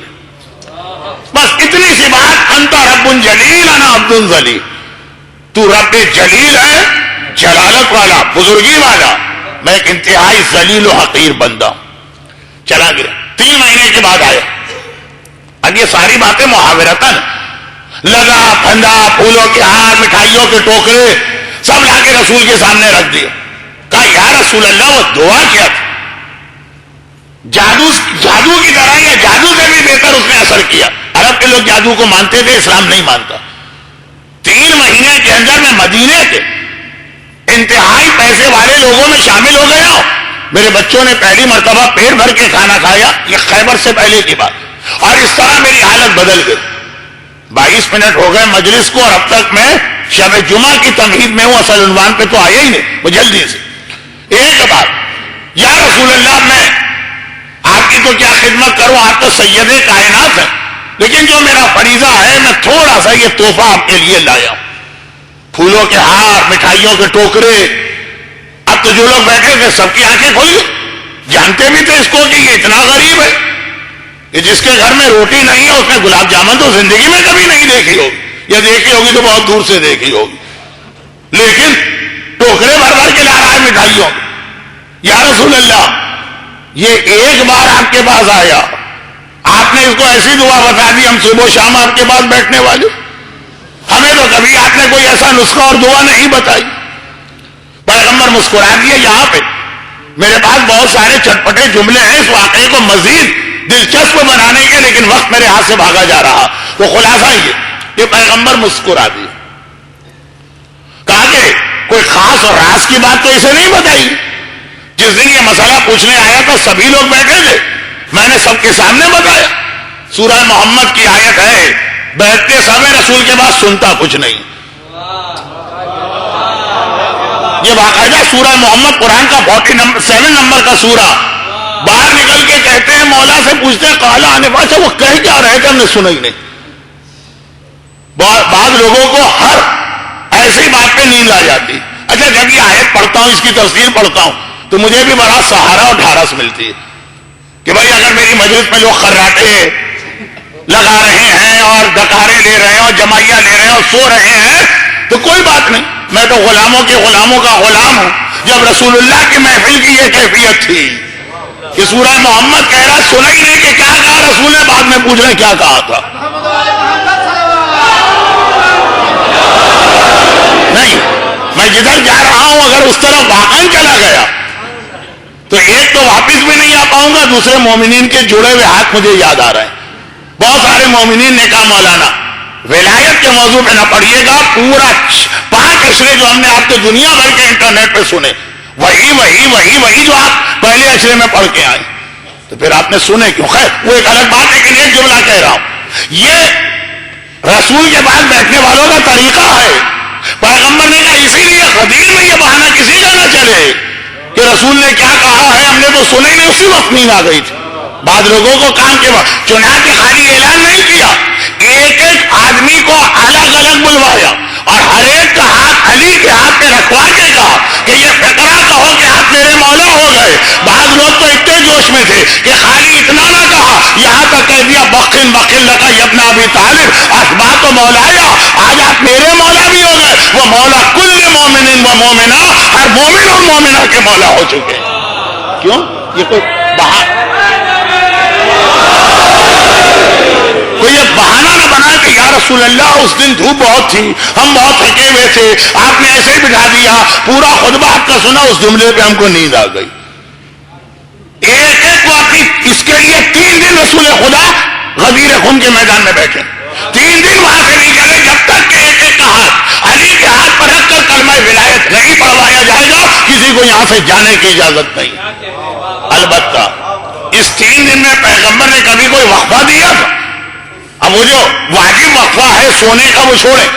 بس اتنی سی بات، انت رب جلیل انا عبد ذلیل. تو رب جلیل ہے، جلالت والا، بزرگی والا، میں ایک انتہائی ذلیل و حقیر بندہ ہوں. چلا گیا. 3 مہینے کے بعد آیا. اب یہ ساری باتیں محاورتاً لگا پھندا، پھولوں کے ہار، مٹھائیوں کے ٹوکرے سب لا کے رسول کے سامنے رکھ دیا. کہا یا رسول اللہ وہ دعا کیا تھی؟ جادو کی طرح یا جادو سے بھی بہتر اس نے اثر کیا. عرب کے لوگ جادو کو مانتے تھے، اسلام نہیں مانتا. 3 مہینے کے اندر میں مدینے کے انتہائی پیسے والے لوگوں میں شامل ہو گیا ہوں. میرے بچوں نے پہلی مرتبہ پیٹ بھر کے کھانا کھایا، یہ خیبر سے پہلے کی بات. اور اس طرح میری حالت بدل گئی. 22 منٹ ہو گئے مجلس کو اور اب تک میں شب جمعہ کی تمہید میں ہوں، اصل عنوان پہ تو آیا ہی نہیں. وہ جلدی سے ایک بات، یا رسول اللہ میں آپ کی تو کیا خدمت کروں، آپ تو سید کائنات ہیں، لیکن جو میرا فریضہ ہے میں تھوڑا سا یہ تحفہ آپ کے لیے لایا ہوں. پھولوں کے ہار، مٹھائیوں کے ٹوکرے. اب تو جو لوگ بیٹھے تھے سب کی آنکھیں کھل گئی. جانتے بھی تھے اس کو کہ یہ اتنا غریب ہے کہ جس کے گھر میں روٹی نہیں ہے اس نے گلاب جامن تو زندگی میں کبھی نہیں دیکھی ہوگی، یا دیکھی ہوگی تو بہت دور سے دیکھی ہوگی، لیکن ٹوکرے بھر بھر کے لا رہا ہے مٹھائیوں. یا رسول اللہ یہ ایک بار آپ کے پاس آیا، آپ نے اس کو ایسی دعا بتا دی، ہم صبح و شام آپ کے پاس بیٹھنے والے، ہمیں تو کبھی آپ نے کوئی ایسا نسخہ اور دعا نہیں بتائی. پیغمبر مسکرا دیے. یہاں پہ میرے پاس بہت سارے چٹپٹے جملے ہیں اس واقعے کو مزید دلچسپ بنانے کے، لیکن وقت میرے ہاتھ سے بھاگا جا رہا. وہ خلاصہ یہ کہ پیغمبر مسکرا دیے. کہا کہ کوئی خاص اور راز کی بات تو اسے نہیں بتائی. جس دن یہ مسئلہ پوچھنے آیا تھا سبھی لوگ بیٹھے تھے، میں نے سب کے سامنے بتایا. سورہ محمد کی آیت ہے، بیٹھتے سمے رسول کے بعد سنتا کچھ نہیں. یہ باقاعدہ سورہ محمد قرآن کا 47 نمبر کا سورہ. باہر نکل کے کہتے ہیں، مولا سے پوچھتے ہیں قال آنے پاس وہ کہہ کیا رہے تھے، ہم نے سنا ہی نہیں. بعض لوگوں کو ہر ایسی بات پہ نیند آ جاتی. اچھا جب یہ آیت پڑھتا ہوں، اس کی تفسیر پڑھتا ہوں تو مجھے بھی بڑا سہارا اور ڈھارس ملتی ہے کہ بھائی اگر میری مجلس میں لوگ خراٹے لگا رہے ہیں اور ڈکارے لے رہے ہیں اور جمائیاں لے رہے ہیں اور سو رہے ہیں تو کوئی بات نہیں، میں تو غلاموں کے غلاموں کا غلام ہوں. جب رسول اللہ کی محفل کی یہ کیفیت تھی کہ سورہ محمد کہہ رہا، سنا ہی نہیں کہ کیا کہا رسول نے، بعد میں پوچھ رہے کیا کہا تھا. نہیں، میں جدھر جا رہا ہوں اگر اس طرف واقعی چلا گیا تو ایک تو واپس بھی نہیں آ پاؤں گا، دوسرے مومنین کے جڑے ہوئے ہاتھ مجھے یاد آ رہے ہیں. بہت سارے مومنین نے کہا مولانا ولایت کے موضوع پہ نہ پڑھیے گا، پورا 5 اشرے جو ہم نے آپ کے دنیا بھر کے انٹرنیٹ پہ سنے وہی جو آپ پہلے اشرے میں پڑھ کے آئے تو پھر آپ نے سنے کیوں؟ خیر وہ ایک الگ بات ہے، لیکن ایک جملہ کہہ رہا ہوں، یہ رسول کے بعد بیٹھنے والوں کا طریقہ ہے. پیغمبر نے کہا اسی لیے غدیر میں یہ بہانہ کسی کا نہ چلے رسول نے کیا کہا ہے ہم نے تو سنا ہی نہیں، اسی وقت نیند آ گئی تھی۔ بعض لوگوں کو کام کے وقت چنانچہ خالی اعلان نہیں کیا، ایک ایک آدمی کو الگ الگ بلوایا اور ہر ایک کا ہاتھ علی کے ہاتھ پہ رکھوا کے کہا کہ یہ فقرہ کہو کہ آپ میرے مولا ہو گئے۔ بعض لوگ تو اتنے جوش میں تھے کہ خالی اتنا نہ کہا، یہاں تک کہہ دیا بخن بخن لکا ابن ابی طالب اصبحت مولایا، آج آپ میرے مولا بھی ہو گئے۔ وہ مولا کل مومن و مومنہ، ہر مومن اور مومنہ کے مولا ہو چکے۔ کیوں؟ یہ کوئی یہ بہانہ نہ بنا کہ یا رسول اللہ اس دن دھوپ بہت تھی، ہم بہت تھکے ہوئے تھے، آپ نے ایسے ہی بٹھا دیا، پورا خطبہ آپ کا سنا، اس جملے پہ ہم کو نیند آ گئی۔ ایک ایک واقعی اس کے لیے 3 دن رسول خدا غدیر خون کے میدان میں بیٹھے، 3 دن وہاں سے نہیں چلے جب تک کہ ایک ایک کا ہاتھ علی کے ہاتھ پر رکھ کر کلمہ ولایت نہیں پڑھوایا جائے گا، کسی کو یہاں سے جانے کی اجازت نہیں۔ البتہ اس 3 دن میں پیغمبر نے کبھی کوئی وقفہ دیا تھا؟ اب وہ جو واجب وقفہ ہے سونے کا وہ چھوڑے،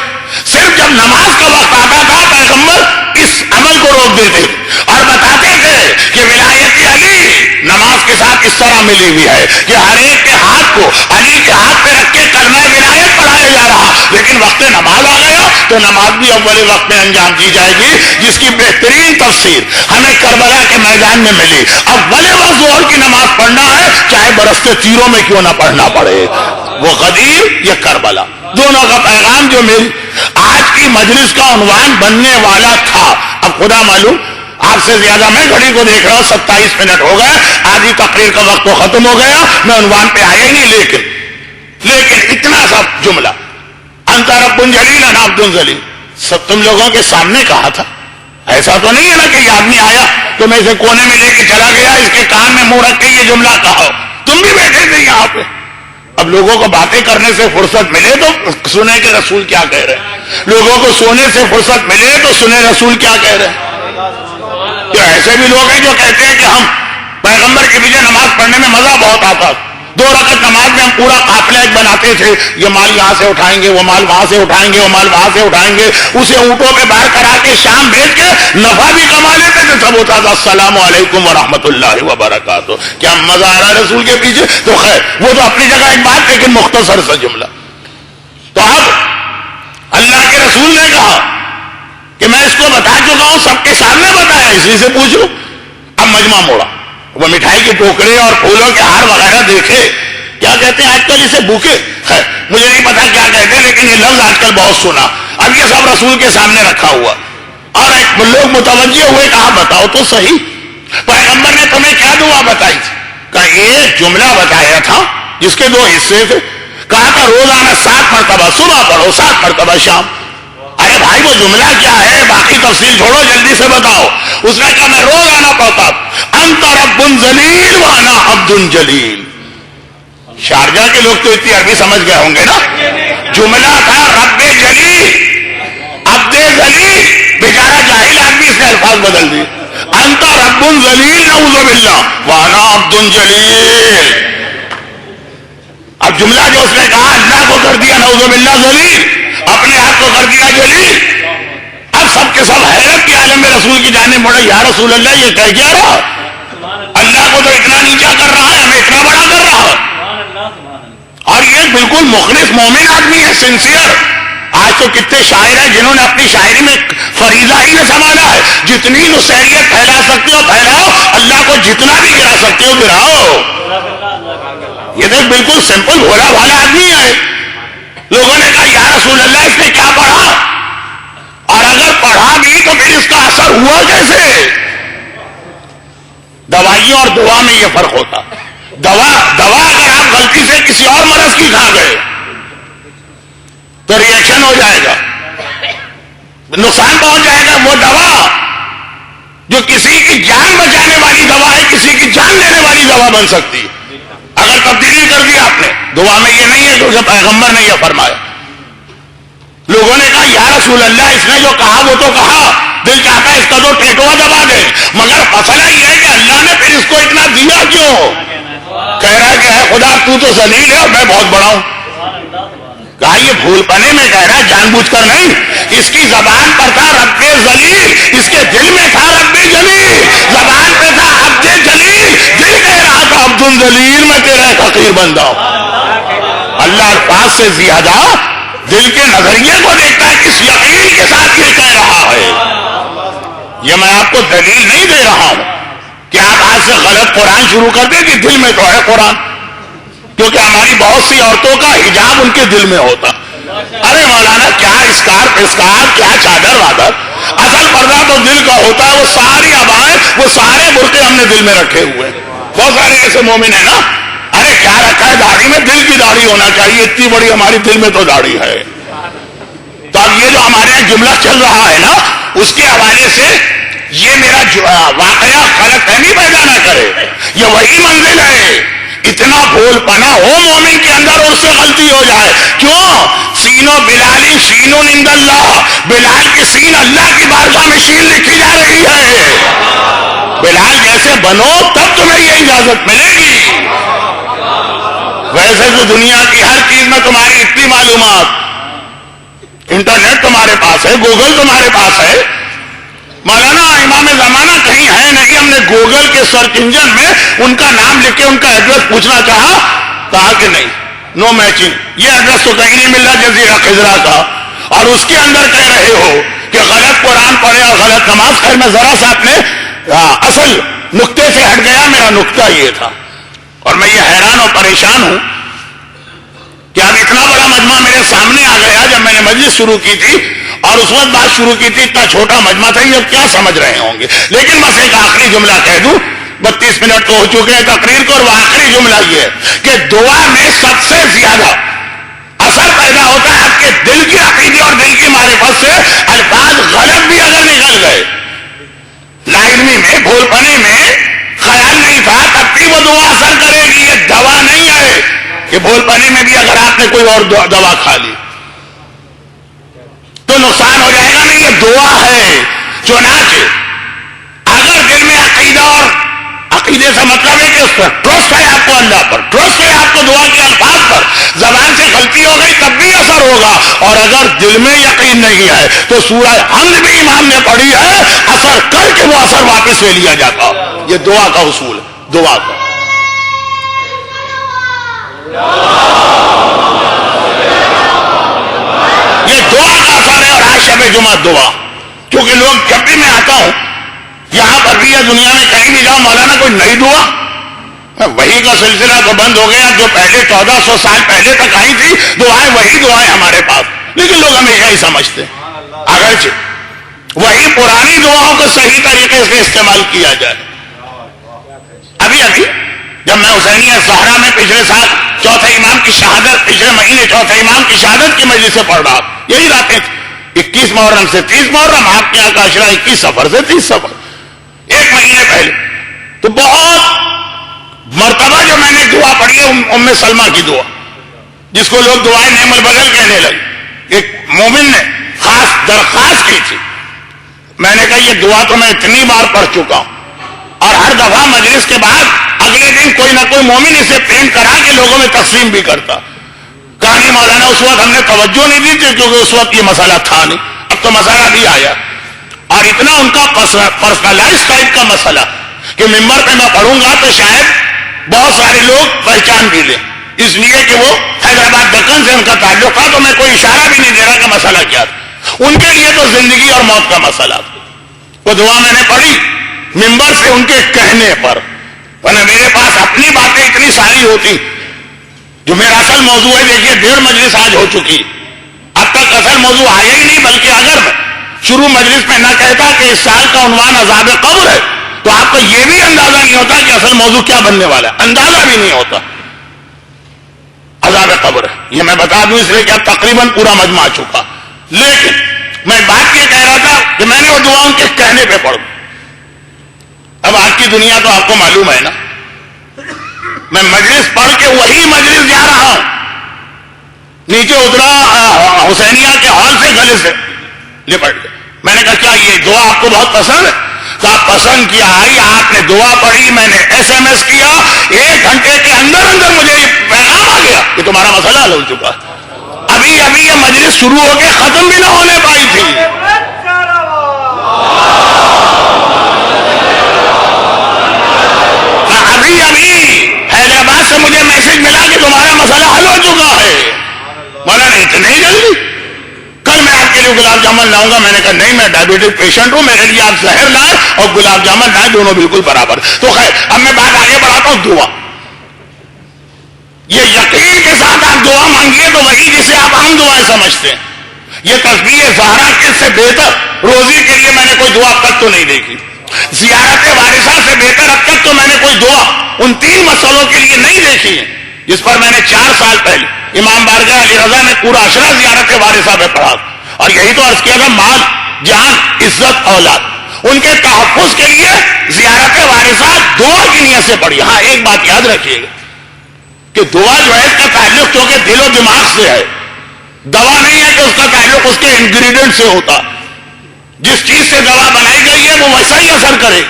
صرف جب نماز کا وقت آتا تھا پیغمبر اس عمل کو روک دیتے اور بتاتے تھے کہ ولایت علی نماز کے ساتھ اس طرح ملی ہوئی ہے کہ ہر ایک کے ہاتھ کو علی کے ہاتھ پہ رکھ کے کلمہ ولایت پڑھایا جا رہا، لیکن وقت نماز آ گیا تو نماز بھی اول وقت میں انجام دی جائے گی، جس کی بہترین تفسیر ہمیں کربلا کے میدان میں ملی۔ اول وقت ظہر کی نماز پڑھنا ہے چاہے برستے تیروں میں کیوں نہ پڑھنا پڑے، وہ غدیر یا کربلا، دونوں کا پیغام جو آج کی مجلس کا عنوان بننے والا تھا۔ اب خدا معلوم آپ سے زیادہ میں گھڑی کو دیکھ رہا ہوں، 27 منٹ ہو گئے، آدھی تقریر کا وقت تو ختم ہو گیا، میں عنوان پہ آیا ہی نہیں، لیکن اتنا سا جملہ انت رب جلیل انا عبد ذلیل سب تم لوگوں کے سامنے کہا تھا۔ ایسا تو نہیں ہے نا کہ یہ آدمی آیا تو میں اسے کونے میں لے کے چلا گیا، اس کے کان میں منہ رکھ کے یہ جملہ کہا، تم بھی بیٹھے تھے یہاں پہ۔ اب لوگوں کو باتیں کرنے سے فرصت ملے تو سنے کہ رسول کیا کہہ رہے ہیں، لوگوں کو سونے سے فرصت ملے تو سنے رسول کیا کہہ رہے ہیں۔ کہ ایسے بھی لوگ ہیں جو کہتے ہیں کہ ہم پیغمبر کے پیچھے نماز پڑھنے میں مزہ بہت آتا، 2 رکعت نماز میں ہم پورا قافلہ ایک بناتے تھے، یہ مال یہاں سے اٹھائیں گے، وہ مال وہاں سے اٹھائیں گے، وہ مال وہاں سے اٹھائیں گے، اسے اونٹوں پہ باہر کرا کے شام بھیج کے نفع بھی کما لیتے تھے، سب ہوتا تھا السلام علیکم ورحمۃ اللہ وبرکاتہ۔ کیا مزہ آ رہا ہے رسول کے پیچھے؟ تو خیر وہ تو اپنی جگہ ایک بات، لیکن مختصر سا جملہ۔ تو اب اللہ کے رسول نے کہا کہ میں اس کو بتا چکا ہوں، سب کے سامنے بتایا، اسی سے پوچھ لوں۔ اب مجمع موڑا، وہ مٹھائی کے ٹوکرے اور پھولوں کے ہار وغیرہ دیکھے، کیا کہتے ہیں آج کل اسے بوکے، خیر مجھے نہیں پتا کیا کہتے ہیں، لیکن یہ لفظ آج کل بہت سنا۔ اب یہ سب رسول کے سامنے رکھا ہوا اور ایک لوگ متوجہ ہوئے، کہا بتاؤ تو صحیح پیغمبر نے تمہیں کیا دعا بتائی تھی؟ کہا ایک جملہ بتایا تھا جس کے 2 حصے تھے، کہا تھا روزانہ 7 مرتبہ صبح پڑھو، 7 مرتبہ شام۔ ارے بھائی وہ جملہ کیا ہے، باقی تفصیل چھوڑو، جلدی سے بتاؤ۔ اس نے کہا میں روزانہ پڑھتا، انت رب ذلیل وانا عبد جلیل۔ شارجہ کے لوگ تو اتنی عربی سمجھ گئے ہوں گے نا، جملہ تھا رب جلیل عبد ذلیل، بیچارہ جاہل آدمی اس نے الفاظ بدل دیے، انت رب ذلیل نعوذ باللہ وانا عبد جلیل۔ اب جملہ جو اس نے کہا اللہ کو کر دیا نعوذ باللہ ذلیل، اپنے آپ کو کر دیا جلیل۔ اب سب کے سب حیرت کے عالم میں رسول کی جانب بڑھے، یا رسول اللہ یہ کہہ کیا رہا، اللہ کو تو اتنا نیچا کر رہا ہے، ہمیں اتنا بڑا کر رہا ہے۔ اور یہ بالکل مخلص مومن آدمی ہے، سنسیئر۔ آج تو کتنے شاعر ہیں جنہوں نے اپنی شاعری میں فریضہ ہی نہ سنبھالا ہے، جتنی نصیحت پھیلا سکتے ہو پھیلاؤ، اللہ کو جتنا بھی گرا سکتے ہو گراؤ۔ یہ تو بالکل سمپل بھولا بھالا آدمی ہے۔ لوگوں نے کہا یا رسول اللہ اس نے کیا پڑھا، اور اگر پڑھا بھی تو پھر اس کا اثر ہوا کیسے؟ دوائیوں اور دعا میں یہ فرق ہوتا، دوا اگر آپ غلطی سے کسی اور مرض کی کھا گئے تو ریئیکشن ہو جائے گا، نقصان پہنچ جائے گا۔ وہ دوا جو کسی کی جان بچانے والی دوا ہے، کسی کی جان لینے والی دوا بن سکتی ہے۔ اگر تبدیلی کر دی آپ نے، دعا میں یہ نہیں ہے جو پیغمبر نے یہ فرمایا۔ لوگوں نے کہا یا رسول اللہ اس نے جو کہا وہ تو کہا، دل چاہتا ہے اس کا تو ٹیٹوا دبا دے، مگر مسئلہ یہ ہے کہ اللہ نے پھر اس کو اتنا دیا کیوں؟ کہہ رہا ہے کہ اے خدا تو ذلیل ہے اور میں بہت بڑا ہوں۔ کہا یہ بھول پنے میں کہہ رہا ہے، جان بوجھ کر نہیں۔ اس کی زبان پر تھا رب ذلیل، اس کے دل میں تھا رب جلیل، زبان تقریر بن جاؤ. اللہ الفاظ سے زیادہ دل کے نظریے کو دیکھتا ہے، کس یقین کے ساتھ یہ کہہ رہا ہے. یہ میں آپ کو دلیل نہیں دے رہا ہوں کہ آپ آج سے غلط قرآن شروع کر دیں کہ دل میں تو ہے قرآن، کیونکہ ہماری بہت سی عورتوں کا حجاب ان کے دل میں ہوتا. ارے مولانا کیا اسکار کیا چادر وادر، اصل پردہ تو دل کا ہوتا ہے. وہ ساری ابائیں، وہ سارے برقع ہم نے دل میں رکھے ہوئے. بہت سارے ایسے مومن ہیں نا، ارے کیا رکھا ہے داڑھی میں، دل کی داڑھی ہونا چاہیے، اتنی بڑی ہماری دل میں تو داڑھی ہے. تو اب یہ جو ہمارے یہاں جملہ چل رہا ہے نا، اس کے حوالے سے یہ میرا واقعہ غلط فہمی پیدا نہ کرے. یہ وہی منزل ہے، اتنا بھول پنا ہو مومن کے اندر اور اس سے غلطی ہو جائے. کیوں؟ سینو بلالی شین عند اللہ، بلال کی سین اللہ کی بارگاہ میں شین لکھی جا رہی ہے. بلال جیسے بنو تب تمہیں یہ اجازت ملے گی. ویسے تو دنیا کی ہر چیز میں تمہاری اتنی معلومات، انٹرنیٹ تمہارے پاس ہے، گوگل تمہارے پاس ہے. مولانا امام زمانہ کہیں ہے نہیں، ہم نے گوگل کے سرچ انجن میں ان کا نام لکھ کے ان کا ایڈریس پوچھنا چاہا، کہا کہ نہیں، نو میچنگ. یہ ایڈریس تو کہیں نہیں مل رہا جزیرہ خضرا کا، اور اس کے اندر کہہ رہے ہو کہ غلط قرآن پڑھے اور غلط نماز. خیر میں ذرا سا اپنے اصل نقطے سے ہٹ گیا. میرا نقطہ یہ تھا، اور میں یہ حیران اور پریشان ہوں کہ اب اتنا بڑا مجمع میرے سامنے آ گیا. جب میں نے مجلس شروع کی تھی اور اس وقت بات شروع کی تھی، اتنا چھوٹا مجمع تھا، یہ کیا سمجھ رہے ہوں گے. لیکن بس ایک آخری جملہ کہہ دوں، 32 منٹ تو ہو چکے ہیں تقریر کو، اور وہ آخری جملہ یہ ہے کہ دعا میں سب سے زیادہ اثر پیدا ہوتا ہے آپ کے دل کی عقیدے اور دل کی معرفت سے. الفاظ غلط بھی اگر نکل گئے، لا علمی میں، بھول پنے میں خیال نہیں تھا، تب بھی وہ دعا اثر کرے گی. یہ دوا نہیں ہے کہ بھول پنے میں بھی اگر آپ نے کوئی اور دوا کھا لی تو نقصان ہو جائے گا. نہیں، یہ دعا ہے. چنانچہ اگر دل میں عقیدہ، اور عقیدے سے مطلب ہے کہ اس پر ٹرسٹ ہے آپ کو، اللہ پر ٹرسٹ ہے آپ کو، دعا کے الفاظ پر، زبان سے غلطی ہو گئی تب بھی اثر ہوگا. اور اگر دل میں یقین نہیں ہے تو سورہ حمد بھی امام نے پڑھی ہے، اثر کر کے وہ اثر واپس لے لیا جاتا. یہ دعا کا اصول ہے، دعا کا. یہ دعا کا اثر ہے. اور آج شب جمعہ دعا، کیونکہ لوگ جب بھی میں آتا ہوں یہاں پر بھی یا دنیا میں کہیں بھی جاؤ، مولانا کوئی نئی دعا، وہی کا سلسلہ تو بند ہو گیا جو پہلے 1400 سال پہلے تک آئی تھی. دعائیں وہی دعائیں ہمارے پاس، لیکن لوگ ہمیشہ ہی سمجھتے اگرچہ وہی پرانی دعاؤں کو صحیح طریقے سے استعمال کیا جائے. ابھی جب میں حسینیہ زہرا میں پچھلے سال چوتھے امام کی شہادت، پچھلے مہینے چوتھے امام کی شہادت کی مجلس سے پڑھ رہا، یہی راتیں تھی، 21 محرم سے 30 محرم، آپ کے یہاں کا عشرہ 21 صفر سے 30 صفر، ایک مہینے پہلے. تو بہت مرتبہ جو میں نے دعا پڑھی ہے ام سلمہ کی دعا، جس کو لوگ دعائیں نعم البدل کہنے لگے، ایک مومن نے خاص درخواست کی تھی. میں نے کہا یہ دعا تو میں اتنی بار پڑھ چکا ہوں، اور ہر دفعہ مجلس کے بعد اگلے دن کوئی نہ کوئی مومن اسے پرنٹ کرا کے لوگوں میں تقسیم بھی کرتا. کہانی مولانا اس وقت ہم نے توجہ نہیں دی تھی کیونکہ اس وقت یہ مسئلہ تھا نہیں، اب تو مسئلہ بھی آیا. اور اتنا ان کا پرسنلائز ٹائپ کا مسئلہ کہ ممبر پہ میں پڑھوں گا تو شاید بہت سارے لوگ پہچان بھی لیں، اس لیے کہ وہ حیدرآباد دکن سے ان کا تعلق تھا. تو میں کوئی اشارہ بھی نہیں دے رہا کہ مسئلہ کیا تھا. ان کے لیے تو زندگی اور موت کا مسئلہ تھا. وہ دعا میں نے پڑھی ممبر سے ان کے کہنے پر، ورنہ میرے پاس اپنی باتیں اتنی ساری ہوتی. جو میرا اصل موضوع ہے، دیکھیے 1.5 مجلس آج ہو چکی، اب تک اصل موضوع آیا ہی نہیں. بلکہ اگر شروع مجلس میں نہ کہتا کہ اس سال کا عنوان عذاب قبر ہے تو آپ کو یہ بھی اندازہ نہیں ہوتا کہ اصل موضوع کیا بننے والا ہے، اندازہ بھی نہیں ہوتا. عذاب قبر ہے، یہ میں بتا دوں اس لیے کہ اب تقریباً پورا مجمع آ چکا. لیکن میں بات یہ کہہ رہا تھا کہ میں نے وہ دعا ان کے کہنے پہ پڑھ. اب آج کی دنیا تو آپ کو معلوم ہے نا، میں مجلس پڑھ کے وہی مجلس جا رہا ہوں، نیچے اترا حسینیہ کے ہال سے گلے سے لپٹ گیا. میں نے کہا کیا یہ دعا آپ کو بہت پسند ہے؟ کہا پسند کیا. آئی آپ نے دعا پڑھی، میں نے SMS کیا، 1 گھنٹے کے اندر اندر مجھے یہ پیغام آ گیا کہ تمہارا مسئلہ حل ہو چکا. ابھی یہ مجلس شروع ہو کے ختم بھی نہ ہونے پائی تھی. ابھی حیدرآباد سے مجھے میسج تو گلاب جامن لاؤں گا. میں نے کہا نہیں, میں ڈائبٹک پیشنٹ ہوں, میرے لیے آپ زہر لائیں اور گلاب جامن لائیں, دونوں بالکل برابر. تو خیر اب میں بات آگے بڑھاتا ہوں. دعا, یہ یقین کے ساتھ آپ دعا مانگیے تو وہی جسے آپ عام دعائیں سمجھتے ہیں. یہ تسبیح زہرا کس سے بہتر روزی کے لیے میں نے کوئی دعا اب تک تو نہیں دیکھی. زیارت وارثہ سے بہتر اب تک تو میں نے کوئی دعا ان 3 مسئلوں کے لیے نہیں دیکھی ہے جس پر میں نے 4 سال پہلے امام بارگاہ علی رضا میں پورا اشرا زیارت وارثہ میں پڑھا. اور یہی تو عرض کیا تھا, مال, جان, عزت, اولاد, ان کے تحفظ کے لیے زیارت وارثہ دعا کی نیت سے پڑھی. ہاں ایک بات یاد رکھیے گا کہ دعا جو ہے اس کا تعلق کیونکہ دل و دماغ سے ہے, دوا نہیں ہے کہ اس کا تعلق اس کے انگریڈینٹ سے ہوتا. جس چیز سے دوا بنائی گئی ہے وہ ویسا ہی اثر کرے,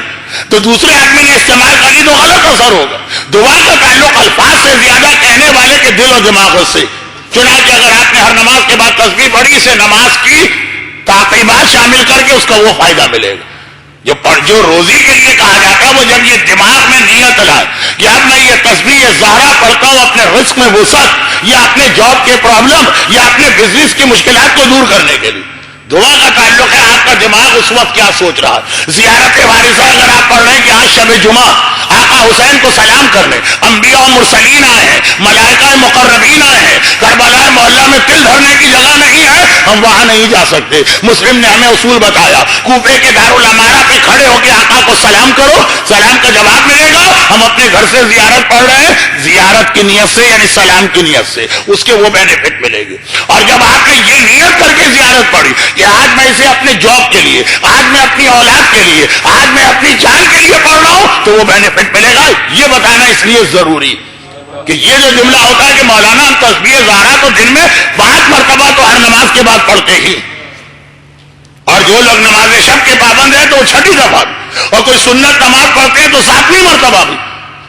تو دوسرے آدمی نے استعمال کری تو غلط اثر ہوگا. دعا کا تعلق الفاظ سے زیادہ کہنے والے کے دل و دماغ سے. چنانچہ اگر آپ نے ہر نماز کے بعد تسبیح پڑھی, اسے نماز کی تعقیبات شامل کر کے اس کا وہ فائدہ ملے گا. جو روزی کے لیے کہا جاتا ہے وہ جب یہ دماغ میں نیت لائے کہ اب میں یہ تسبیح زہرا پڑھتا ہوں اپنے رزق میں وسعت یا اپنے جاب کے پرابلم یا اپنے بزنس کی مشکلات کو دور کرنے کے لیے. دعا کا تعلق ہے آپ کا دماغ اس وقت کیا سوچ رہا ہے. زیارت وارثہ اگر آپ پڑھ رہے ہیں کہ آج شب جمعہ آقا حسین کو سلام کرنے انبیاء و مرسلین آئے ہیں, ملائکہ مقربین آئے ہیں, کربلا محلہ میں تل دھرنے کی جگہ نہیں ہے, ہم وہاں نہیں جا سکتے. مسلم نے ہمیں اصول بتایا, کوفے کے دارالامارہ پہ کھڑے ہو کے آقا کو سلام کرو, سلام کا جواب ملے گا. ہم اپنے گھر سے زیارت پڑھ رہے ہیں, زیارت کی نیت سے یعنی سلام کی نیت سے, اس کے وہ بینیفٹ ملے گی. اور جب آپ نے یہ نیت کر کے زیارت پڑھی کہ آج میں اسے اپنے جاب کے لیے, آج میں اپنی اولاد کے لیے, آج میں اپنی جان کے لیے پڑھ رہا ہوں, تو وہ بینیفٹ ملے گا. یہ بتانا اس لیے ضروری کہ یہ جو جملہ ہوتا ہے کہ مولانا ہم تسبیح زہرا تو دن میں 5 مرتبہ تو ہر نماز کے بعد پڑھتے ہی, اور جو لوگ نماز شب کے پابند ہیں تو وہ 6ٹھی دفعہ, اور کوئی سنت نماز پڑھتے ہیں تو 7ویں مرتبہ بھی,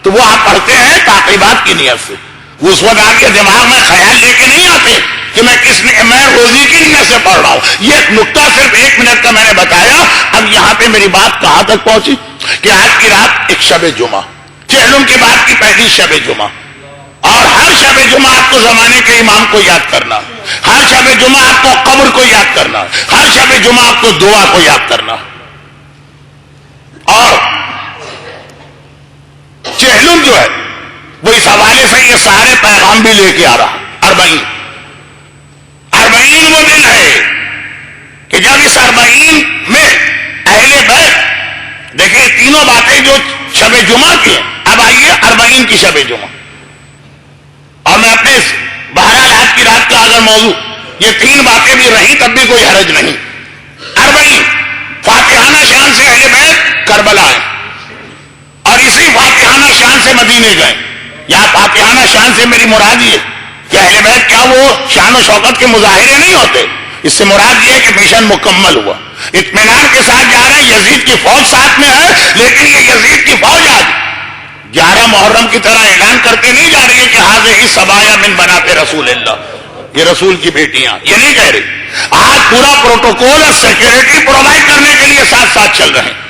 تو وہ آپ پڑھتے ہیں تعقیبات کی نیت سے. اس وقت آپ کے دماغ میں خیال لے کے نہیں آتے کہ میں روزی کی نیت سے پڑھ رہا ہوں. یہ ایک نقطہ صرف 1 منٹ کا میں نے بتایا. اب یہاں پہ میری بات کہاں تک پہنچی کہ آج کی رات ایک شب جمعہ, چہلم کے بعد کی پہلی شب جمعہ, اور ہر شب جمعہ آپ کو زمانے کے امام کو یاد کرنا, ہر شب جمعہ آپ کو قبر کو یاد کرنا, ہر شب جمعہ آپ کو دعا کو یاد کرنا. اور چہلم جو ہے وہ اس حوالے سے یہ سارے پیغام بھی لے کے آ رہا. 40 وہ دن ہے کہ جب اس 40 میں اہل بیت, دیکھیں تینوں باتیں جو شب جمعہ کی ہیں, اب آئیے 40 کی شب جمعہ. اور میں اپنے بہرحال آج کی رات کا اگر موضوع یہ 3 باتیں بھی رہیں تب بھی کوئی حرج نہیں. 40 فاتحانہ شان سے اہل بیت کربلا آئے, اور اسی فاتحانہ شان سے مدینے گئے. یا فاتحانہ شان سے میری مراد یہ کہ اہل بیت کیا وہ شان و شوکت کے مظاہرے نہیں ہوتے, اس سے مراد یہ ہے کہ مشن مکمل ہوا, اطمینان کے ساتھ جا رہے ہیں. یزید کی فوج ساتھ میں ہے, لیکن یہ یزید کی فوج آج 11 محرم کی طرح اعلان کرتے نہیں جا رہی ہے کہ حاضر سبایا من بنات رسول اللہ, یہ رسول کی بیٹیاں, یہ نہیں کہہ رہی. آج پورا پروٹوکول اور سیکورٹی پرووائڈ کرنے کے لیے ساتھ ساتھ چل رہے ہیں.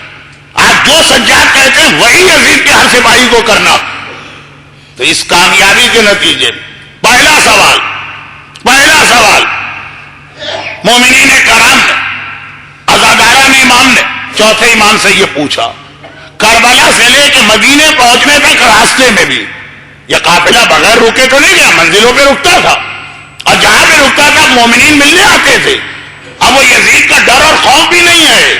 آج جو سجاد کہتے ہیں وہی یزید کے ہر سپاہی کو کرنا. تو اس کامیابی کے نتیجے پہلا سوال مومنین کرام نے, عزاداران امام نے چوتھے امام سے یہ پوچھا, کربلا سے لے کے مدینے پہنچنے تک راستے میں بھی یہ قافلہ بغیر رکے تو نہیں گیا, منزلوں پہ رکتا تھا, اور جہاں پہ رکتا تھا مومنین ملنے آتے تھے. اب وہ یزید کا ڈر اور خوف بھی نہیں ہے.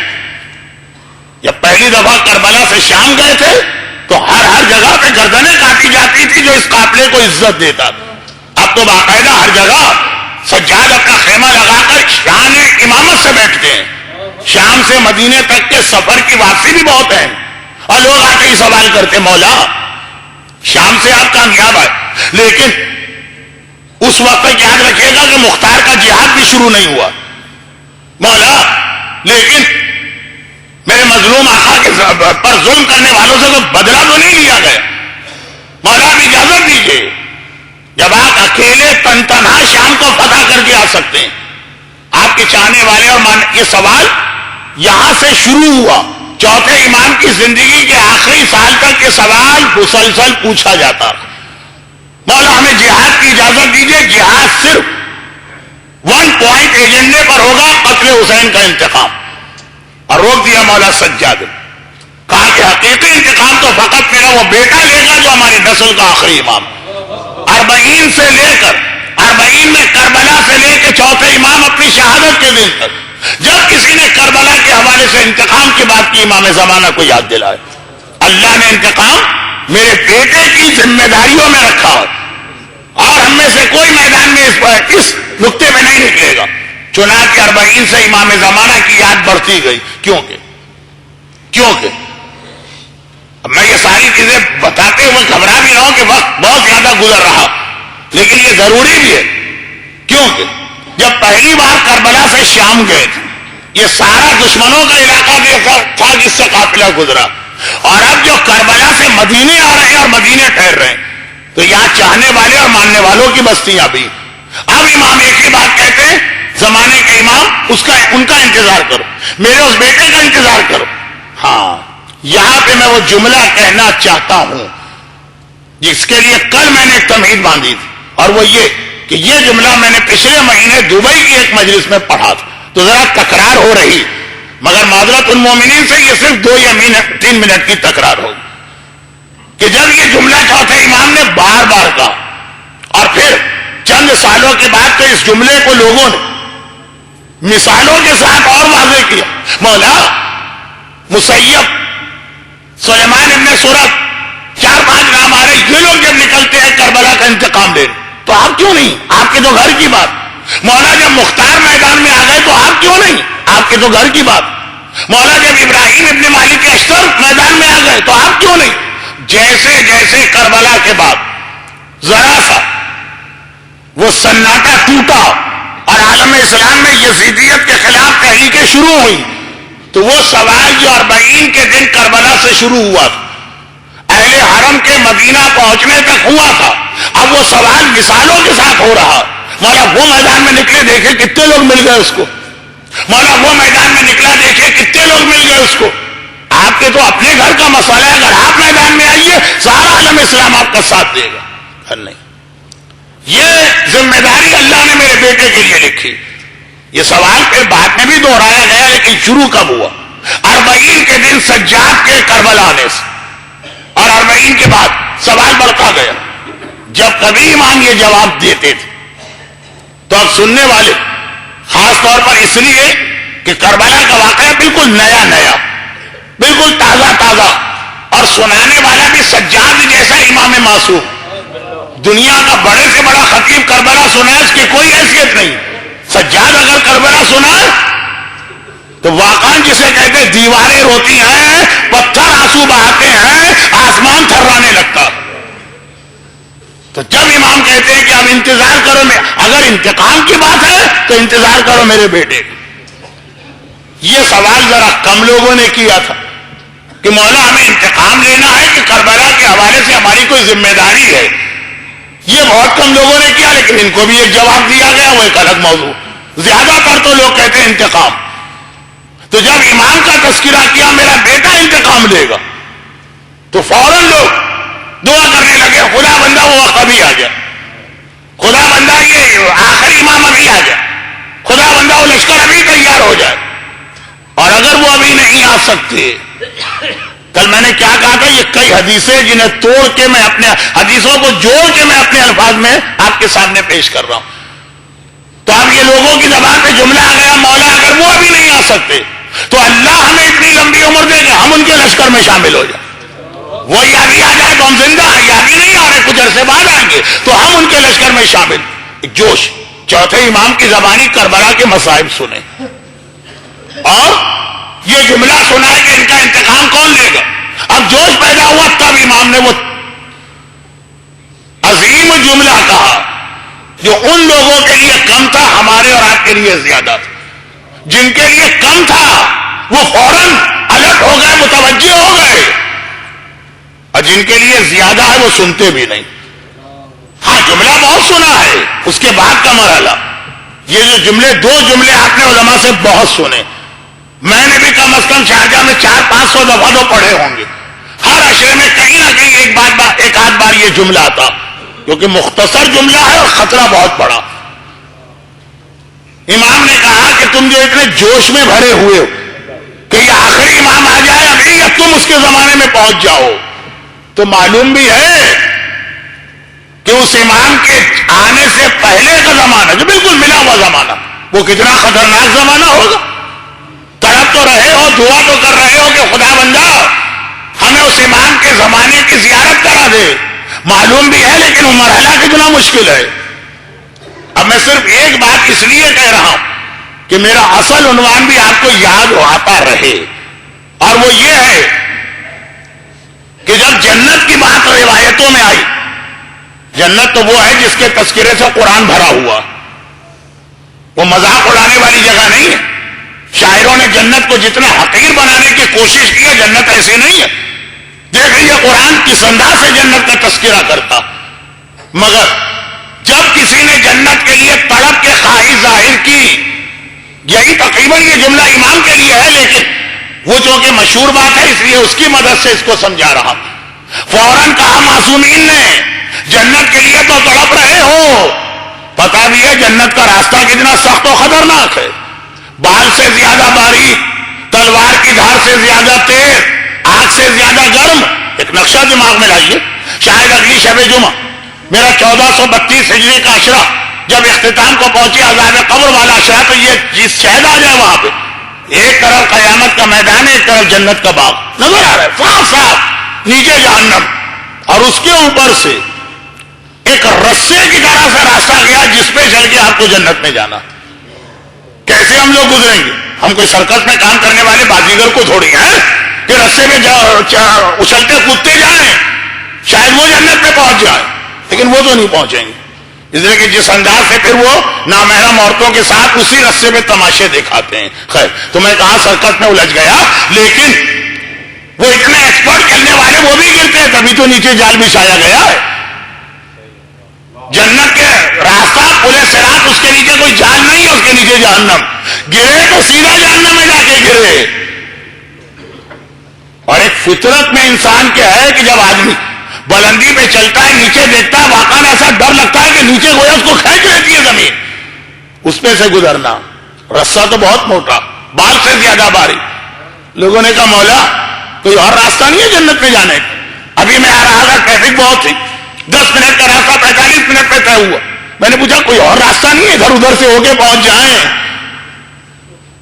جب پہلی دفعہ کربلا سے شام گئے تھے تو ہر جگہ پہ گردنیں کاٹی جاتی تھی جو اس قافلے کو عزت دیتا تھا. اب تو باقاعدہ ہر جگہ سجاد اپنا خیمہ لگا کر شان امامت سے بیٹھتے ہیں. شام سے مدینے تک کے سفر کی واپسی بھی بہت ہے, اور لوگ آ کے ہی سوال کرتے مولا شام سے آپ کامیاب آئے, لیکن اس وقت تک یاد رکھیے گا کہ مختار کا جہاد بھی شروع نہیں ہوا. مولا لیکن میرے مظلوم آقا کے پر ظلم کرنے والوں سے تو بدلہ تو نہیں لیا گیا. مولا آپ اجازت دیجیے, جب آپ اکیلے تنہا شام کو فتح کر کے آ سکتے ہیں, آپ کے چاہنے والے اور یہ سوال یہاں سے شروع ہوا. چوتھے امام کی زندگی کے آخری سال تک یہ سوال مسلسل پوچھا جاتا. مولا ہمیں جہاد کی اجازت دیجیے, جہاد صرف ون پوائنٹ ایجنڈے پر ہوگا قتل حسین کا انتقام، اور روک دیا مولا سجاد نے، کہا کہ حقیقی انتقام تو فقط میرا وہ بیٹا لے گا جو ہماری نسل کا آخری امام، 40 سے لے کر 40 میں کربلا سے لے کے چوتھے امام اپنی شہادت کے دن تک، جب کسی نے کربلا کے حوالے سے انتقام کی بات کی امام زمانہ کو یاد دلائے، اللہ نے انتقام میرے بیٹے کی ذمہ داریوں میں رکھا ہے، اور ہم میں سے کوئی میدان میں اس نقطے میں نہیں نکلے گا۔ چنانچہ 40 سے امام زمانہ کی یاد بڑھتی گئی، کیونکہ اب میں یہ ساری چیزیں بتاتے ہوئے گھبرا بھی رہا ہوں کہ وقت بہت زیادہ گزر رہا، لیکن یہ ضروری بھی ہے، کیونکہ جب پہلی بار کربلا سے شام گئے تھے، یہ سارا دشمنوں کا علاقہ تھا جس سے قافلہ گزرا، اور اب جو کربلا سے مدینے آ رہے ہیں اور مدینے ٹھہر رہے ہیں، تو یہاں چاہنے والے اور ماننے والوں کی بستیاں بھی۔ اب امام ایک ہی بات کہتے ہیں، زمانے کے امام ان کا انتظار کرو، میرے اس بیٹے کا انتظار کرو۔ ہاں، یہاں پہ میں وہ جملہ کہنا چاہتا ہوں جس کے لیے کل میں نے ایک تمہید باندھی تھی، اور وہ یہ کہ یہ جملہ میں نے پچھلے مہینے دبئی کی ایک مجلس میں پڑھا تھا، تو ذرا تکرار ہو رہی، مگر معذرت المومنین سے یہ صرف 2 یا 3 منٹ کی تکرار ہوگی کہ جب یہ جملہ چوتھے امام نے بار بار کہا، اور پھر چند سالوں کے بعد تو اس جملے کو لوگوں نے مثالوں کے ساتھ اور واضح کیا۔ مولا مسیب، سلیمان ابن سورت، 4-5 نام آ رہے، یہ لوگ جب نکلتے ہیں کربلا کا انتقام لینے، تو آپ کیوں نہیں؟ آپ کے تو گھر کی بات۔ مولا جب مختار میدان میں آ گئے تو آپ کیوں نہیں؟ آپ کے تو گھر کی بات۔ مولا جب ابراہیم ابن مالک اشتر میدان میں آ گئے تو آپ کیوں نہیں؟ جیسے جیسے کربلا کے بعد ذرا سا وہ سناٹا ٹوٹا اور عالم اسلام میں یزیدیت کے خلاف تحریکیں شروع ہوئی، تو وہ سوال جو 40 کے دن کربلا سے شروع ہوا تھا، اہل حرم کے مدینہ پہنچنے تک ہوا تھا، اب وہ سوال مثالوں کے ساتھ ہو رہا۔ مولا وہ میدان میں نکلے، دیکھے کتنے لوگ مل گئے اس کو، مولا وہ میدان میں نکلا، دیکھے کتنے لوگ مل گئے اس کو۔ آپ کے تو اپنے گھر کا مسئلہ ہے، اگر آپ میدان میں آئیے سارا عالم اسلام آپ کا ساتھ دے گا، گھر نہیں۔ یہ ذمہ داری اللہ نے میرے بیٹے کے لیے لکھی۔ یہ سوال پھر بعد میں بھی دہرایا گیا، لیکن شروع کب ہوا؟ 40 کے دن سجاد کے کربلا آنے سے، اور 40 کے بعد سوال بڑھتا گیا۔ جب کبھی امام یہ جواب دیتے تھے تو اب سننے والے خاص طور پر اس لیے کہ کربلا کا واقعہ بالکل نیا، بالکل تازہ، اور سنانے والا بھی سجاد جیسا امام معصوم، دنیا کا بڑے سے بڑا خطیب کربلا سنا، اس کی کوئی حیثیت نہیں۔ سجاد اگر کربلا سنا تو واقعا جسے کہتے ہیں دیواریں روتی ہیں، پتھر آنسو بہاتے ہیں، آسمان تھرانے لگتا۔ تو جب امام کہتے ہیں کہ اب انتظار کرو، میں اگر انتقام کی بات ہے تو انتظار کرو میرے بیٹے، یہ سوال ذرا کم لوگوں نے کیا تھا کہ مولا ہمیں انتقام لینا ہے کہ کربلا کے حوالے سے ہماری کوئی ذمہ داری ہے، یہ بہت کم لوگوں نے کیا، لیکن ان کو بھی ایک جواب دیا گیا، وہ ایک الگ موضوع۔ زیادہ تر تو لوگ کہتے ہیں انتقام۔ تو جب امام کا تذکرہ کیا میرا بیٹا انتقام لے گا، تو فوراً لوگ دعا کرنے لگے، خدا بندہ وہ وقت ابھی آ جائے، خدا بندہ یہ آخری امام ابھی آ جائے، خدا بندہ وہ لشکر ابھی تیار ہو جائے۔ اور اگر وہ ابھی نہیں آ سکتے، کل میں نے کیا کہا تھا، یہ کئی حدیثیں جنہیں توڑ کے میں اپنے حدیثوں کو جوڑ کے میں اپنے الفاظ میں آپ کے سامنے پیش کر رہا ہوں۔ تو اب یہ لوگوں کی زبان پہ جملہ آ گیا، مولا اگر وہ ابھی نہیں آ سکتے تو اللہ ہمیں اتنی لمبی عمر دے کہ ہم ان کے لشکر میں شامل ہو جائیں، وہ یا ابھی آ جائے تو ہم زندہ ہیں، یا ابھی نہیں آ رہے کچھ عرصے بعد آئیں گے تو ہم ان کے لشکر میں شامل۔ ایک جوش، چوتھے امام کی زبانی کربلا کے مصائب سنے، اور یہ جملہ سنا ہے کہ ان کا انتقام کون لے گا۔ اب جوش پیدا ہوا، تب امام نے وہ عظیم جملہ کہا جو ان لوگوں کے لیے کم تھا، ہمارے اور آپ کے لیے زیادہ تھا۔ جن کے لیے کم تھا وہ فوراً الرٹ ہو گئے، متوجہ ہو گئے، اور جن کے لیے زیادہ ہے وہ سنتے بھی نہیں۔ ہاں جملہ بہت سنا ہے، اس کے بعد کا مرحلہ، یہ جو جملے، 2 جملے آپ نے علماء سے بہت سنے، میں نے بھی کم از کم شارجہ میں 400-500 دفعہ تو پڑھے ہوں گے۔ ہر عشرے میں کہیں نہ کہیں ایک آدھ بار یہ جملہ آتا، کیونکہ مختصر جملہ ہے اور خطرہ بہت بڑا۔ امام نے کہا کہ تم جو اتنے جوش میں بھرے ہوئے ہو کہ یہ آخری امام آ جائے ابھی یا تم اس کے زمانے میں پہنچ جاؤ، تو معلوم بھی ہے کہ اس امام کے آنے سے پہلے کا زمانہ جو بالکل ملا ہوا زمانہ وہ کتنا خطرناک زمانہ ہوگا۔ تڑپ تو رہے ہو، دعا تو کر رہے ہو کہ خدا بندہ ہمیں اس امام کے زمانے کی زیارت کرا دے، معلوم بھی ہے لیکن وہ مرحلہ کتنا مشکل ہے۔ اب میں صرف ایک بات اس لیے کہہ رہا ہوں کہ میرا اصل عنوان بھی آپ کو یاد آتا رہے، اور وہ یہ ہے کہ جب جنت کی بات روایتوں میں آئی، جنت تو وہ ہے جس کے تذکرے سے قرآن بھرا ہوا، وہ مذاق اڑانے والی جگہ نہیں ہے۔ شاعروں نے جنت کو جتنا حقیر بنانے کی کوشش کی ہے، جنت ایسی نہیں ہے۔ دیکھ لیجیے قرآن کس انداز سے جنت کا تذکرہ کرتا، مگر جب کسی نے جنت کے لیے طلب کے خواہش ظاہر کی، یہی تقریباً یہ جملہ امام کے لیے ہے، لیکن وہ چونکہ مشہور بات ہے اس لیے اس کی مدد سے اس کو سمجھا رہا۔ فوراً کہا معصومین نے جنت کے لیے تو تڑپ رہے ہو، پتا بھی ہے جنت کا راستہ کتنا سخت و خطرناک ہے، بال سے زیادہ باریک، تلوار کی دھار سے زیادہ تیز، آگ سے زیادہ گرم۔ ایک نقشہ دماغ میں لائیے، شاید اگلی شب جمعہ میرا 1432 ہجری کا عشرہ جب اختتام کو پہنچے عذاب قبر والا عشرہ، تو یہ چیز شاید آ جائے وہاں پہ، ایک طرف قیامت کا میدان، ایک طرف جنت کا باغ نظر آ رہا ہے صاف صاف، نیچے جہنم، اور اس کے اوپر سے ایک رسے کی طرح سے راستہ گیا جس پہ چل کے آپ کو جنت میں جانا۔ کیسے ہم لوگ گزریں گے؟ ہم کوئی سرکس میں کام کرنے والے بازیگر کو تھوڑی ہیں کہ رسے میں اچھلتے کودتے جائیں، شاید وہ جنت میں پہنچ جائے لیکن وہ تو نہیں پہنچیں گے، اس لیے کہ جس انداز سے پھر وہ نامحرم عورتوں کے ساتھ اسی رسے میں تماشے دکھاتے ہیں۔ خیر، تو میں کہا سرکس میں الجھ گیا، لیکن وہ اتنے ایکسپرٹ چلنے والے وہ بھی گرتے ہیں، تبھی تو نیچے جال بچھایا گیا ہے۔ جنت کے راستہ پلے صراط، اس کے نیچے کوئی جال نہیں ہے، اس کے نیچے جہنم، گرے تو سیدھا جہنم میں جا کے گرے۔ اور ایک فطرت میں انسان کیا ہے کہ جب آدمی بلندی پہ چلتا ہے نیچے دیکھتا ہے، واقعا ایسا ڈر لگتا ہے کہ نیچے گویا اس کو کھینچ لیتی ہے زمین، اس پہ سے گزرنا۔ رستہ تو بہت موٹا، بال سے زیادہ باریک۔ لوگوں نے کہا مولا کوئی اور راستہ نہیں ہے جنت میں جانے کا؟ ابھی میں آ رہا تھا، ٹریفک بہت تھی، 10 منٹ کا راستہ 45 منٹ پہ طے ہوا۔ میں نے پوچھا کوئی اور راستہ نہیں ہے ادھر ادھر سے ہو کے پہنچ جائیں؟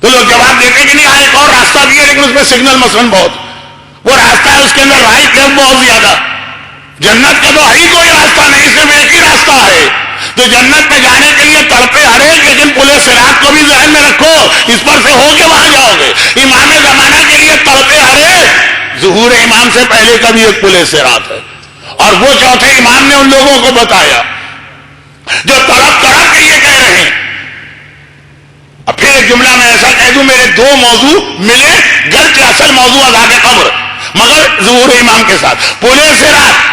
تو لوگ جواب دیتے کہ نہیں، ہاں ایک اور راستہ بھی ہے لیکن اس میں سگنل مثلاً بہت، وہ راستہ ہے اس کے اندر رائٹ لیفٹ بہت زیادہ۔ جنت کا تو ہی کوئی راستہ نہیں، صرف ایک ہی راستہ ہے۔ تو جنت میں جانے کے لیے تڑپے ہر ایک، لیکن پلے صراط کو بھی ذہن میں رکھو، اس پر سے ہو کے وہاں جاؤ گے۔ امام زمانہ کے لیے تڑپے ہر ایک، ظہور امام سے پہلے کا بھی ایک پلے صراط ہے، اور وہ چوتھے امام نے ان لوگوں کو بتایا جو تڑپ تڑپ کے یہ کہہ رہے ہیں۔ اب پھر ایک جملہ میں ایسا کہہ دوں، میرے دو موضوع ملے، گرچہ اصل موضوع عذاب قبر مگر ظہور امام کے ساتھ۔ پلے صراط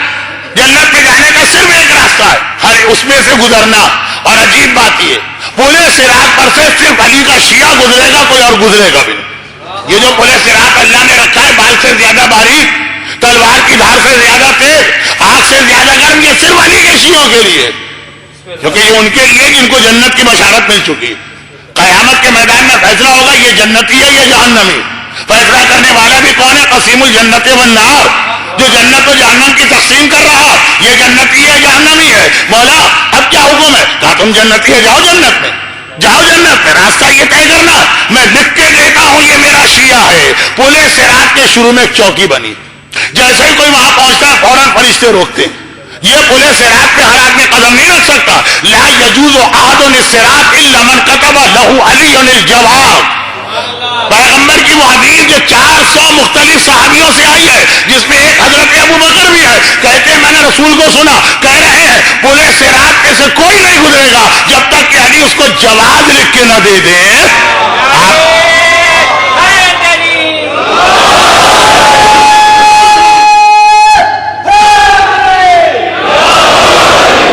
جنت میں جانے کا صرف ایک راستہ ہے، ہر اس میں سے گزرنا، اور عجیب بات یہ پلے صراط پر سے صرف علی کا شیعہ گزرے گا، کوئی اور گزرے گا بھی نہیں۔ یہ جو پلے صراط اللہ نے رکھا ہے، بال سے زیادہ باریک، تلوار کی دھار سے زیادہ تیز، آگ سے زیادہ گرم، یہ صرف علی کے شیعوں کے لیے، کیونکہ یہ ان کے لیے جن کو جنت کی بشارت مل چکی۔ قیامت کے میدان میں فیصلہ ہوگا یہ جنتی ہے یا جہنمی، فیصلہ کرنے والا بھی کون ہے؟ قسیم الجنت والنار، جو جنت و جہنم کی تقسیم کر رہا، یہ جنتی ہے جہنمی ہے۔ مولا اب کیا حکم ہے؟ کہا تم جنتی ہے، جاؤ جنت میں، جاؤ جنت میں، راستہ یہ طے کرنا، میں لکھ کے دیتا ہوں یہ میرا شیعہ ہے۔ پلے صراط کے شروع میں ایک چوکی بنی، جیسے ہی کوئی وہاں پہنچتا ہے فوراً فرشتے روکتے ہیں، یہ پلے صراط پہ ہر آدمی قدم نہیں رکھ سکتا۔ لا یجوز احد الصراط الا من كتب له علی الجواب۔ پیغمبر کی وہ حدیث جو 400 مختلف صحابیوں سے آئی ہے، جس میں ایک حضرت ابو بکر بھی ہے، کہتے ہیں میں نے رسول کو سنا کہہ رہے ہیں پلے صراط پہ سے کوئی نہیں گزرے گا جب تک کہ علی اس کو جواز لکھ کے نہ دے دے۔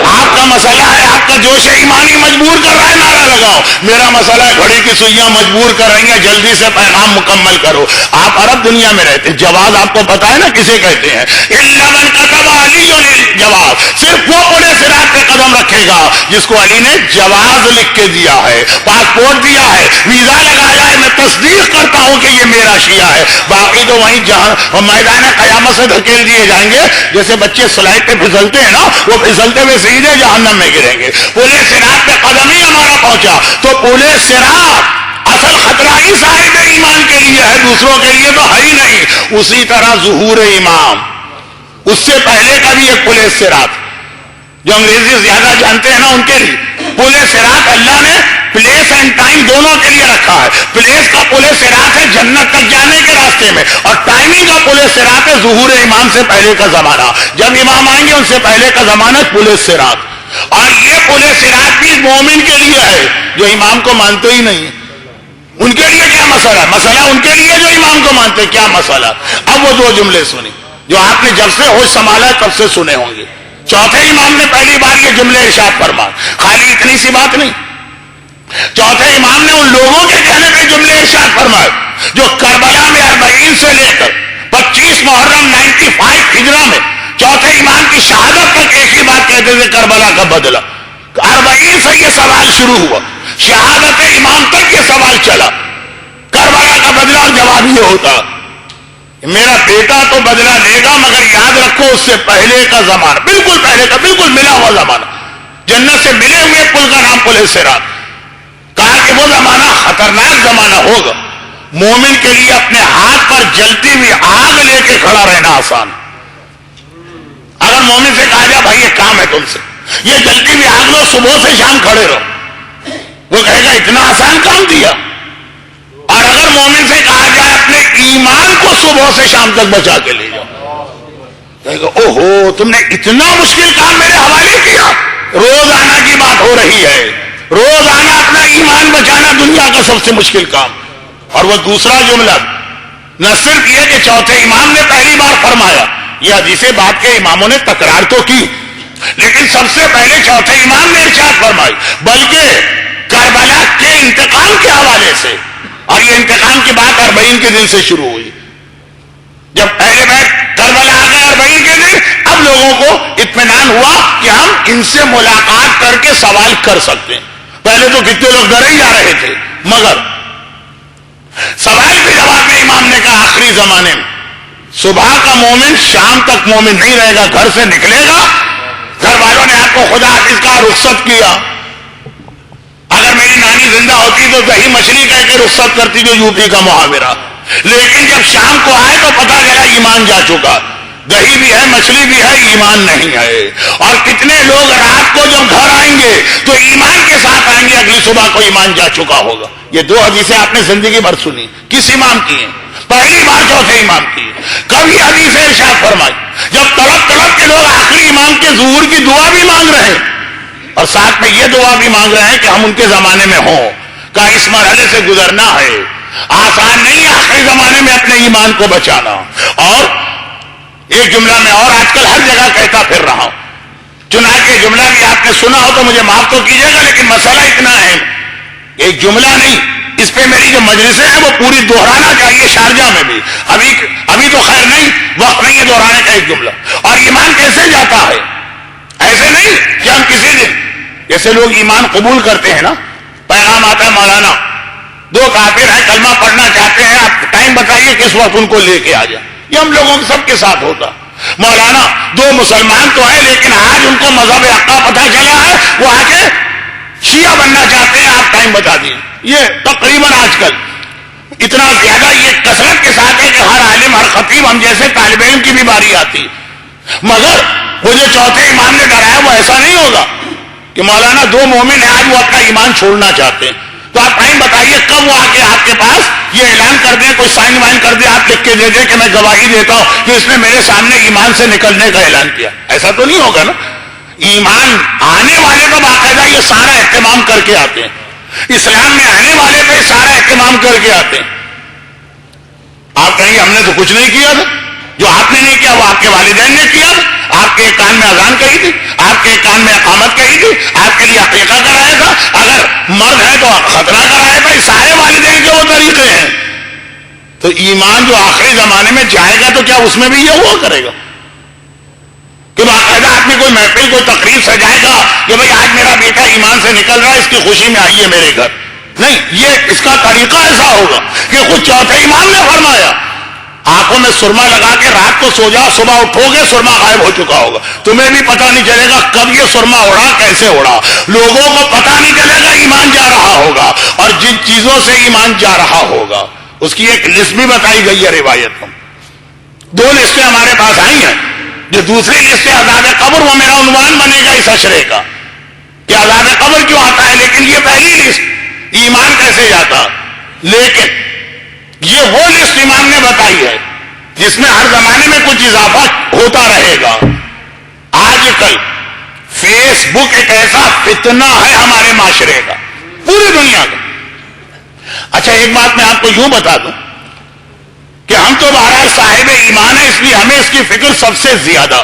آپ کا مسئلہ ہے، آپ کا جوش ایمانی مجبور کر رہا ہے نعرہ لگاؤ، میرا مسئلہ ہے گھڑی کی سوئیاں مجبور کر رہی ہیں جلدی سے پیغام مکمل کرو۔ آپ عرب دنیا میں رہتے، جواز آپ کو پتا ہے نا کسے کہتے ہیں؟ الا من كتب علی الجواز، صرف وہ پورے صراط پہ قدم رکھے گا جس کو علی نے جواز لکھ کے دیا ہے، پاسپورٹ دیا ہے، ویزا لگایا ہے، میں تصدیق کرتا ہوں کہ یہ میرا شیعہ ہے، باقی تو وہیں جہاں میدان قیامت سے دھکیل دیے جائیں گے، جیسے بچے سلائڈ پہ پھسلتے ہیں نا، وہ پھسلتے ہوئے سیدھے جہنم میں گریں گے۔ پورے صراط پہ قدم ہی ہمارا پہنچا تو پورے صراط اصل خطرہ ہی صاحب ایمان کے لیے ہے، دوسروں کے لیے تو ہے ہی نہیں۔ اسی طرح ظہور امام، اس سے پہلے کا بھی ایک پل صراط، جو انگریزی زیادہ جانتے ہیں نا ان کے لیے پل صراط اللہ نے پلیس اینڈ ٹائم دونوں کے لیے رکھا ہے۔ پلیس کا پل صراط ہے جنت تک جانے کے راستے میں، اور ٹائمنگ کا پل صراط ہے ظہور امام سے پہلے کا زمانہ، جب امام آئیں گے ان سے پہلے کا زمانہ پل صراط۔ اور یہ پل صراط بھی مومن کے لیے ہے جو امام کو مانتے ہی نہیں، ان کے لیے کیا مسئلہ؟ مسئلہ ان کے لیے جو امام کو مانتے، کیا مسئلہ؟ اب وہ دو جملے سنی جو آپ نے جب سے ہوش سنبھالا تب سے سنے ہوں گے۔ چوتھے امام نے پہلی بار یہ جملے ارشاد فرمائے، خالی اتنی سی بات نہیں، چوتھے امام نے ان لوگوں کے کہنے پہ جملے ارشاد فرمائے جو کربلا میں 40 سے لے کر 25 محرم 95 ہجرہ میں چوتھے امام کی شہادت تک ایک ہی بات کہتے تھے، کربلا کا بدلہ۔ 40 سے یہ سوال شروع ہوا، شہادت امام تک یہ سوال چلا، کربلا کا بدلہ، اور جواب یہ ہوتا میرا بیٹا تو بدلہ لے گا مگر یاد رکھو اس سے پہلے کا زمانہ، بالکل پہلے کا، بالکل ملا ہوا زمانہ، جنت سے ملے ہوئے پل کا نام پل صراط۔ کہا کہ وہ زمانہ خطرناک زمانہ ہوگا، مومن کے لیے اپنے ہاتھ پر جلتی ہوئی آگ لے کے کھڑا رہنا آسان۔ اگر مومن سے کہا جائے بھائی یہ کام ہے تم سے، یہ جلتی ہوئی آگ لو، صبح سے شام کھڑے رہو، وہ کہے گا اتنا آسان کام دیا۔ اور اگر مومن سے کہا جائے اپنے ایمان کو صبح سے شام تک بچا کے لے جاؤ، کہے گا اوہو تم نے اتنا مشکل کام میرے حوالے کیا۔ روزانہ کی بات ہو رہی ہے، روزانہ اپنا ایمان بچانا دنیا کا سب سے مشکل کام۔ اور وہ دوسرا جملہ نہ صرف یہ کہ چوتھے امام نے پہلی بار فرمایا، یہ حدیث بات کے اماموں نے تکرار تو کی، لیکن سب سے پہلے چوتھے امام نے ارشاد فرمائی، بلکہ کربلا کے انتقام کے حوالے سے۔ اور یہ انتقام کی بات 40 کے دن سے شروع ہوئی، جب پہلے بیت کربلا آ گئے 40 کے دن، اب لوگوں کو اطمینان ہوا کہ ہم ان سے ملاقات کر کے سوال کر سکتے ہیں۔ پہلے تو کتنے لوگ ڈرے ہی جا رہے تھے، مگر سوال کے جواب میں امام نے کہا آخری زمانے میں صبح کا مومن شام تک مومن نہیں رہے گا، گھر سے نکلے گا، گھر والوں نے آپ کو خدا حافظ کا رخصت کیا۔ اگر میری نانی زندہ ہوتی تو دہی مچھلی کہہ کے رخصت کرتی، جو یو پی کا محاورہ، لیکن جب شام کو آئے تو پتہ چلا ایمان جا چکا، دہی بھی ہے مچھلی بھی ہے، ایمان نہیں ہے۔ اور کتنے لوگ رات کو جب گھر آئیں گے تو ایمان کے ساتھ آئیں گے، اگلی صبح کو ایمان جا چکا ہوگا۔ یہ دو حدیثیں آپ نے زندگی بھر سنی، کس امام کی ہیں؟ پہلی بار چوتھے امام کی۔ کبھی حدیث ارشاد فرمائی جب تڑپ تڑپ کے لوگ آخری امام کے ظہور کی دعا بھی مانگ رہے ہیں، اور ساتھ میں یہ دعا بھی مانگ رہے ہیں کہ ہم ان کے زمانے میں ہوں، کہ اس مرحلے سے گزرنا ہے، آسان نہیں ہے آخری زمانے میں اپنے ایمان کو بچانا۔ اور ایک جملہ میں اور آج کل ہر جگہ کہتا پھر رہا ہوں، چنانچہ جملہ بھی آپ نے سنا ہو تو مجھے معاف تو کیجیے گا، لیکن مسئلہ اتنا ہے، ایک جملہ نہیں، اس پہ میری جو مجلسیں ہیں وہ پوری دہرانا چاہیے، شارجہ میں بھی، ابھی تو خیر نہیں، وقت نہیں ہے دہرانے کا ایک جملہ۔ اور ایمان کیسے جاتا ہے؟ ایسے نہیں کہ ہم کسی دن، جیسے لوگ ایمان قبول کرتے ہیں نا، پیغام آتا ہے مولانا 2 کافر ہیں کلمہ پڑھنا چاہتے ہیں، آپ ٹائم بتائیے کس وقت ان کو لے کے آ جائیں۔ یہ ہم لوگوں کے سب کے ساتھ ہوتا، مولانا 2 مسلمان تو ہیں لیکن آج ان کو مذہب حقہ پتہ چلا ہے، وہ آ کے شیعہ بننا چاہتے ہیں، آپ ٹائم بتا دیے۔ یہ تقریباً آج کل اتنا زیادہ یہ کثرت کے ساتھ ہے کہ ہر عالم ہر خطیب ہم جیسے طالب علم کی بھی باری آتی، مگر وہ جو چوتھے امام نے ڈرایا وہ ایسا نہیں ہوگا کہ مولانا 2 مومن ہیں آج وہ اپنا ایمان چھوڑنا چاہتے ہیں، تو آپ ٹائم بتائیے کب وہ آ کے آپ کے پاس یہ اعلان کر دیں، کوئی سائن وائن کر دے، آپ لکھ کے دے دیں کہ میں گواہی دیتا ہوں کہ اس نے میرے سامنے ایمان سے نکلنے کا اعلان کیا۔ ایسا تو نہیں ہوگا نا۔ ایمان آنے والے تو باقاعدہ یہ سارا اہتمام کر کے آتے ہیں، اسلام میں آنے والے پہ سارا اہتمام کر کے آتے ہیں۔ آپ کہیں ہم نے تو کچھ نہیں کیا تھا، جو آپ نے نہیں کیا وہ آپ کے والدین نے کیا تھا، آپ کے ایک کان میں اذان کہی تھی، آپ کے ایک کان میں اقامت کہی تھی، آپ کے لیے عقیقہ کرایا تھا، اگر مرد ہے تو ختنہ کرایا تھا، سارے والدین کے وہ طریقے ہیں۔ تو ایمان جو آخری زمانے میں جائے گا تو کیا اس میں بھی یہ ہوا کرے گا؟ آدمی کوئی محفل کوئی تقریب سجائے گا کہ بھائی آج میرا بیٹا ایمان سے نکل رہا ہے، اس کی خوشی میں آئیے میرے گھر، نہیں، یہ اس کا طریقہ ایسا ہوگا کہ خود چوتھے امام نے فرمایا آنکھوں میں سرما لگا کے رات کو سو جاؤ، صبح اٹھو گے سرما غائب ہو چکا ہوگا، تمہیں بھی پتہ نہیں چلے گا کب یہ سرما اڑا، کیسے اڑا، لوگوں کو پتہ نہیں چلے گا، ایمان جا رہا ہوگا، اور جن چیزوں سے ایمان جا رہا ہوگا اس کی ایک لسٹ بھی بتائی گئی ہے روایت میں۔ دو لسٹیں ہمارے پاس آئی ہیں، جو دوسری لسٹ عذاب قبر، وہ میرا عنوان بنے گا اس اشرے کا کہ عذاب قبر کیوں آتا ہے، لیکن یہ پہلی لسٹ ایمان کیسے جاتا، لیکن یہ وہ لسٹ امام نے بتائی ہے جس میں ہر زمانے میں کچھ اضافہ ہوتا رہے گا۔ آج کل فیس بک ایک ایسا فتنہ ہے ہمارے معاشرے کا، پوری دنیا کا۔ اچھا ایک بات میں آپ کو یوں بتا دوں کہ ہم تو بہرحال صاحب ایمان ہے، اس لیے ہمیں اس کی فکر سب سے زیادہ،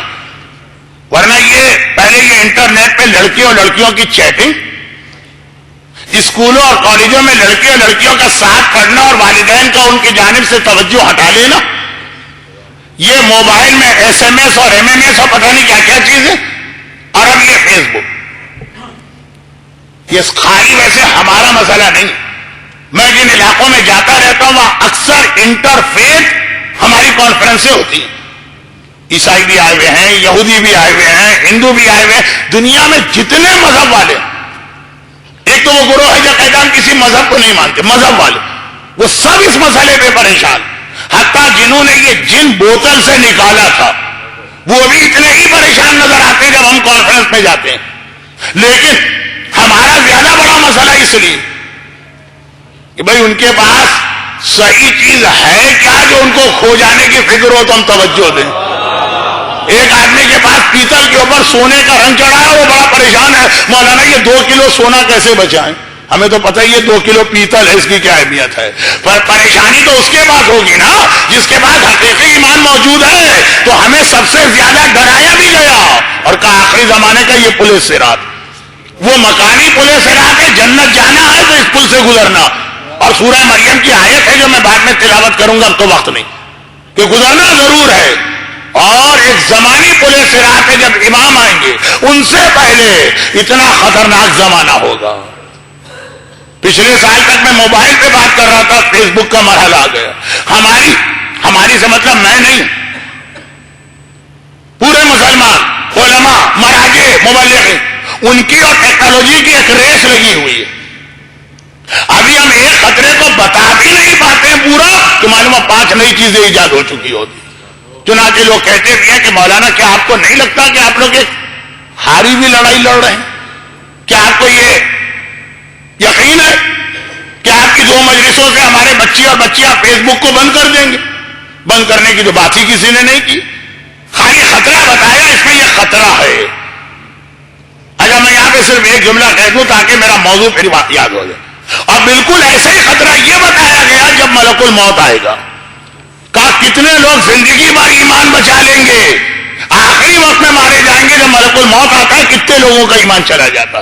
ورنہ یہ پہلے یہ انٹرنیٹ پہ لڑکیوں اور لڑکیوں کی چیٹنگ، اسکولوں اور کالجوں میں لڑکے اور لڑکیوں کا ساتھ پڑھنا اور والدین کا ان کی جانب سے توجہ ہٹا لینا، یہ موبائل میں ایس ایم ایس اور ایم ایم ایس اور پتہ نہیں کیا کیا چیزیں، اور اب یہ فیس بک، یہ خالی ویسے ہمارا مسئلہ نہیں، میں جن علاقوں میں جاتا رہتا ہوں وہاں اکثر انٹرفیتھ ہماری کانفرنسیں ہوتی ہیں، عیسائی بھی آئے ہوئے ہیں، یہودی بھی آئے ہوئے ہیں، ہندو بھی آئے ہوئے ہیں، دنیا میں جتنے مذہب والے، ایک تو وہ گروہ ہے جو کہتا ہم کسی مذہب کو نہیں مانتے، مذہب والے وہ سب اس مسئلے پہ پریشان، حتیٰ جنہوں نے یہ جن بوتل سے نکالا تھا وہ بھی اتنے ہی پریشان نظر آتے ہیں جب ہم کانفرنس میں جاتے ہیں، لیکن ہمارا زیادہ بڑا مسئلہ اس لیے کہ بھئی ان کے پاس صحیح چیز ہے کیا جو ان کو کھو جانے کی فکر ہو تو ہم توجہ دیں۔ ایک آدمی کے پاس پیتل کے اوپر سونے کا رنگ چڑھا ہے، وہ بڑا پریشان ہے، مولانا یہ 2 کلو سونا کیسے بچائیں، ہمیں تو پتہ ہی ہے 2 کلو پیتل ہے، اس کی کیا اہمیت ہے، پر پریشانی تو اس کے پاس ہوگی نا جس کے پاس حقیقی ایمان موجود ہے۔ تو ہمیں سب سے زیادہ ڈرایا بھی گیا اور کہا آخری زمانے کا یہ پل صراط، وہ مکانی پل صراط ہے، جنت جانا ہے تو اس پل سے گزرنا، اور سورہ مریم کی آیت ہے جو میں بعد میں تلاوت کروں گا، اب تو وقت نہیں، کہ گزرنا ضرور ہے، اور ایک زمانی پل صراط ہے، جب امام آئیں گے ان سے پہلے اتنا خطرناک زمانہ ہوگا۔ پچھلے سال تک میں موبائل پہ بات کر رہا تھا، فیس بک کا مرحلہ آ گیا، ہماری سے مطلب میں نہیں، پورے مسلمان علماء مراجع مبلغ ان کی اور ٹیکنالوجی کی ایک ریس لگی ہوئی ہے۔ ابھی ہم ایک خطرے کو بتا بھی نہیں پاتے ہیں پورا کہ معلوم 5 نئی چیزیں ایجاد ہو چکی ہوتی۔ چنانچہ لوگ کہتے بھی ہیں کہ مولانا کیا آپ کو نہیں لگتا کہ آپ لوگ ایک ہاری بھی لڑائی لڑ رہے ہیں؟ کیا آپ کو یہ یقین ہے کہ آپ کی 2 مجلسوں سے ہمارے بچے اور بچیاں فیس بک کو بند کر دیں گے؟ بند کرنے کی تو بات ہی کسی نے نہیں کی، خالی خطرہ بتایا، اس میں یہ خطرہ ہے۔ اگر میں یہاں پہ صرف ایک جملہ کہہ دوں تاکہ میرا موضوع پھر یاد ہو جائے، اور بالکل ایسے ہی خطرہ یہ بتایا گیا جب ملک الموت آئے گا، کہا کتنے لوگ زندگی بھر ایمان بچا لیں گے، آخری وقت میں مارے جائیں گے، جب ملک الموت آتا ہے کتنے لوگوں کا ایمان چلا جاتا۔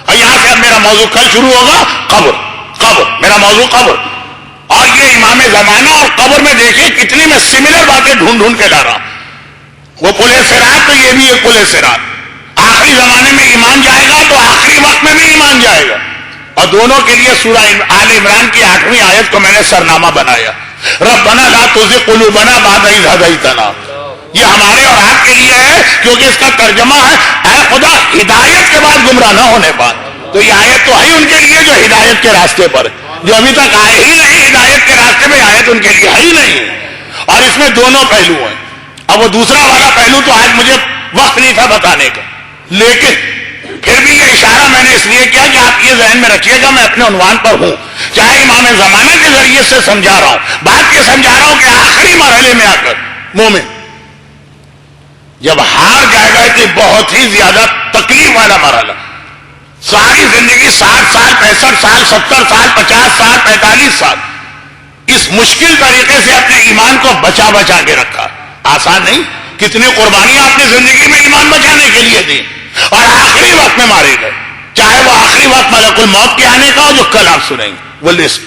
اور یہاں سے اب میرا موضوع کل شروع ہوگا، قبر، میرا موضوع قبر، اور یہ امام زمانہ اور قبر میں دیکھیے کتنی میں سملر باتیں ڈھونڈ کے لا رہا ہوں۔ وہ پل صراط تو یہ بھی ایک پل صراط، آخری زمانے میں ایمان جائے گا تو آخری وقت میں بھی ایمان جائے گا، اور دونوں کے لیے سورہ آل عمران کی 8ویں آیت کو میں نے سرنامہ بنایا، ربنا لا تزغ قلوبنا بعد اذ ہدیتنا، یہ ہمارے اور آپ کے لیے ہے، کیونکہ اس کا ترجمہ ہے اے خدا ہدایت کے بعد گمراہ نہ ہونے پا۔ تو یہ آیت تو ہے ان کے لیے جو ہدایت کے راستے پر، جو ابھی تک آئے ہی نہیں ہدایت کے راستے میں، آیت ان کے لیے ہے ہی نہیں، اور اس میں دونوں پہلو ہیں۔ اب وہ دوسرا والا پہلو تو آج مجھے وقت نہیں تھا بتانے کا، لیکن پھر بھی یہ اشارہ میں نے اس لیے کیا کہ آپ یہ ذہن میں رکھیے گا میں اپنے عنوان پر ہوں، چاہے امام زمانہ کے ذریعے سے سمجھا رہا ہوں، بات یہ سمجھا رہا ہوں کہ آخری مرحلے میں آ کر مومن جب ہار جائے گا کہ بہت ہی زیادہ تکلیف والا مرحلہ، ساری زندگی 60 سال 65 سال 70 سال 50 سال 45 سال اس مشکل طریقے سے اپنے ایمان کو بچا کے رکھا، آسان نہیں، کتنی قربانیاں آپ نے زندگی میں ایمان بچانے کے لیے دی، اور آخری وقت میں مارے گئے، چاہے وہ آخری وقت ملک الموت کے آنے کا ہو جو کل آپ سنیں گے، وہ لسٹ،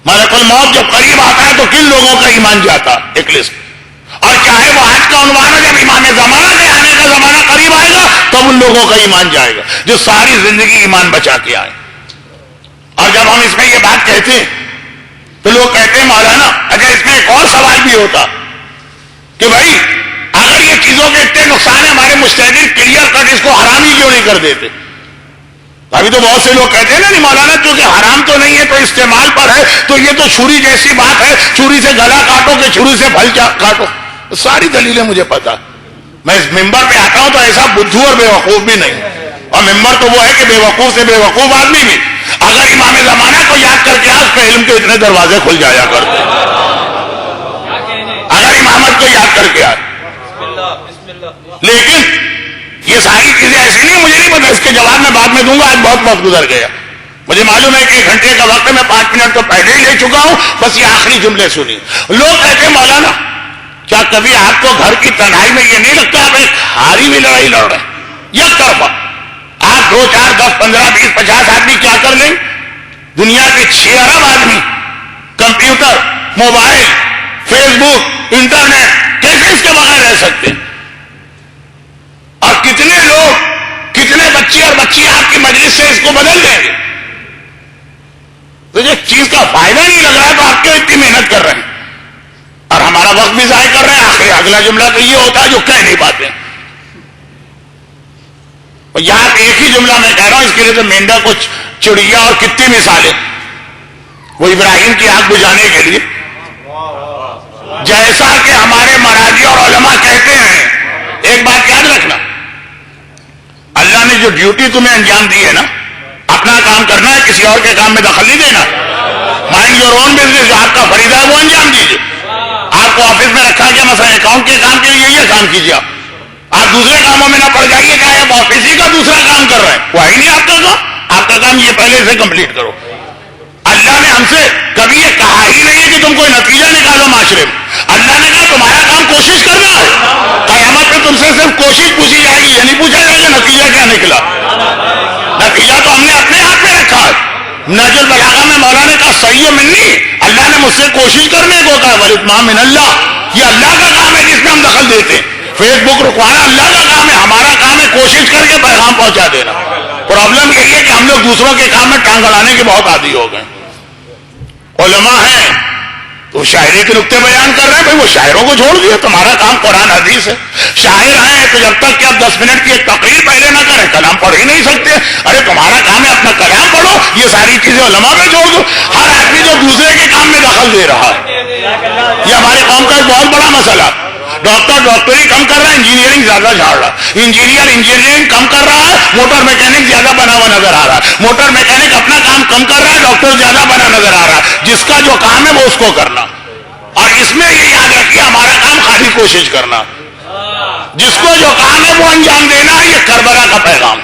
ملک الموت جب قریب آتا ہے تو کن لوگوں کا ایمان جاتا، ایک لسٹ، اور چاہے وہ آج کا عنوان ہے جب امام زمانہ کے آنے کا زمانہ تب ان لوگوں کا ایمان جائے گا جو ساری زندگی ایمان بچا کے آئے. اور جب ہم اس میں یہ بات کہتے ہیں تو لوگ کہتے ہیں مولانا اگر اس میں ایک اور سوال بھی ہوتا کہ بھائی اگر یہ چیزوں کے اتنے نقصان ہے ہمارے مجتہدین کلیئر کٹ اس کو حرام ہی کیوں نہیں کر دیتے. ابھی تو بہت سے لوگ کہتے ہیں نا نہیں مولانا کیونکہ حرام تو نہیں ہے تو استعمال پر ہے تو یہ تو چھری جیسی بات ہے, چھری سے گلا کاٹو کہ چھری سے پھل کاٹو. ساری دلیلیں مجھے پتا, میں اس ممبر پہ آتا ہوں تو ایسا بدھو اور بے وقوف بھی نہیں, اور ممبر تو وہ ہے کہ بے وقوف سے بے وقوف آدمی بھی اگر امام زمانہ کو یاد کر کے آج کا علم کے اتنے دروازے کھل جایا کرتے, اگر امامت کو یاد کر کے آج. لیکن یہ ساری چیزیں ایسی نہیں, مجھے نہیں پتا, اس کے جواب میں بعد میں دوں گا, آج بہت وقت گزر گیا. مجھے معلوم ہے کہ 1 گھنٹے کا وقت ہے, میں 5 منٹ تو پہلے ہی لے چکا ہوں, بس یہ آخری جملے سنی. لوگ کہتے ہیں مولانا کیا کبھی آپ کو گھر کی تنہائی میں یہ نہیں لگتا آپ ایک ہاری بھی لڑائی لڑ رہے ہیں یک طرفہ؟ آپ 2 4 10 15 20 50 آدمی کیا کر لیں؟ دنیا کے 6 ارب آدمی کمپیوٹر, موبائل, فیس بک, انٹرنیٹ کیسے اس کے بغیر رہ سکتے ہیں؟ اور کتنے لوگ, کتنے بچے اور بچیاں آپ کی مجلس سے اس کو بدل دیں گے؟ تو جس چیز کا فائدہ نہیں لگ رہا ہے تو آپ کیوں اتنی محنت کر رہے ہیں اور ہمارا وقت بھی ضائع کر رہے ہیں؟ آخر اگلا جملہ تو یہ ہوتا ہے جو کہہ نہیں پاتے. یہاں ایک ہی جملہ میں کہہ رہا ہوں, اس کے لیے تو مینڈا کو چڑیا اور کتنی مثالیں, وہ ابراہیم کی آگ بجھانے کے لیے جیسا کہ ہمارے مراجی اور علماء کہتے ہیں. ایک بات یاد رکھنا, اللہ نے جو ڈیوٹی تمہیں انجام دی ہے نا, اپنا کام کرنا ہے, کسی اور کے کام میں دخل نہیں دینا. مائنڈ یور اون بزنس, جو آپ کا فریضہ ہے وہ انجام دیجیے. آپ کو آفس میں رکھا گیا مثلا اکاؤنٹ کے کام کے لیے, یہ کام کیجیے. آپ دوسرے کاموں میں نہ پڑ جائیے کہ آپ آفس ہی کا دوسرا کام کر رہے ہیں, وہ ہی نہیں آپ کا کام. آپ کا کام یہ پہلے سے کمپلیٹ کرو. اللہ نے ہم سے کبھی یہ کہا ہی نہیں ہے کہ تم کوئی نتیجہ نکالو معاشرے میں. اللہ نے کہا تمہارا کام کوشش کرنا ہے, قیامت میں تم سے صرف کوشش پوچھی جائے گی, یہ نہیں پوچھا جائے گا نتیجہ کیا نکلا. نتیجہ تو ہم نے اپنے ہاتھ میں رکھا ہے. نہج البلاغہ میں مولانا نے کہا صحیح منی, اللہ نے مجھ سے کوشش کرنے کو کہا, والاتمام من اللہ, یہ اللہ کا کام ہے جس میں ہم دخل دیتے ہیں. فیس بک رکوانا اللہ کا کام ہے, ہمارا کام ہے کوشش کر کے پیغام پہنچا دینا. پرابلم یہی ہے کہ ہم لوگ دوسروں کے کام میں ٹانگ اڑانے کے بہت عادی ہو گئے. علماء ہیں تو شاعری کے نقطے بیان کر رہے ہیں, بھائی وہ شاعروں کو چھوڑ دیے, تمہارا کام قرآن حدیث ہے. شاعر ہیں تو جب تک کہ آپ 10 منٹ کی ایک تقریر پہلے نہ کریں, کلام پڑھ ہی نہیں سکتے. ارے تمہارا کام ہے اپنا کلام پڑھو, یہ ساری چیزیں علماء میں چھوڑ دو. ہر آدمی جو دوسرے کے کام میں دخل دے رہا ہے, یہ ہماری قوم کا ایک بہت بڑا مسئلہ. ڈاکٹر ڈاکٹری کم کر رہا ہے, انجینئرنگ زیادہ جھاڑ رہا ہے. انجینئر انجینئرنگ کم کر رہا ہے, موٹر میکینک زیادہ بنا ہوا نظر آ رہا ہے. موٹر میکینک اپنا کام کم کر رہا ہے, ڈاکٹر زیادہ بنا نظر آ رہا ہے. جس کا جو کام ہے وہ اس کو کرنا, اور اس میں یہ یاد رکھیے ہمارا کام خالی کوشش کرنا. جس کو جو کام ہے وہ انجام دینا. یہ کربلا کا پیغام,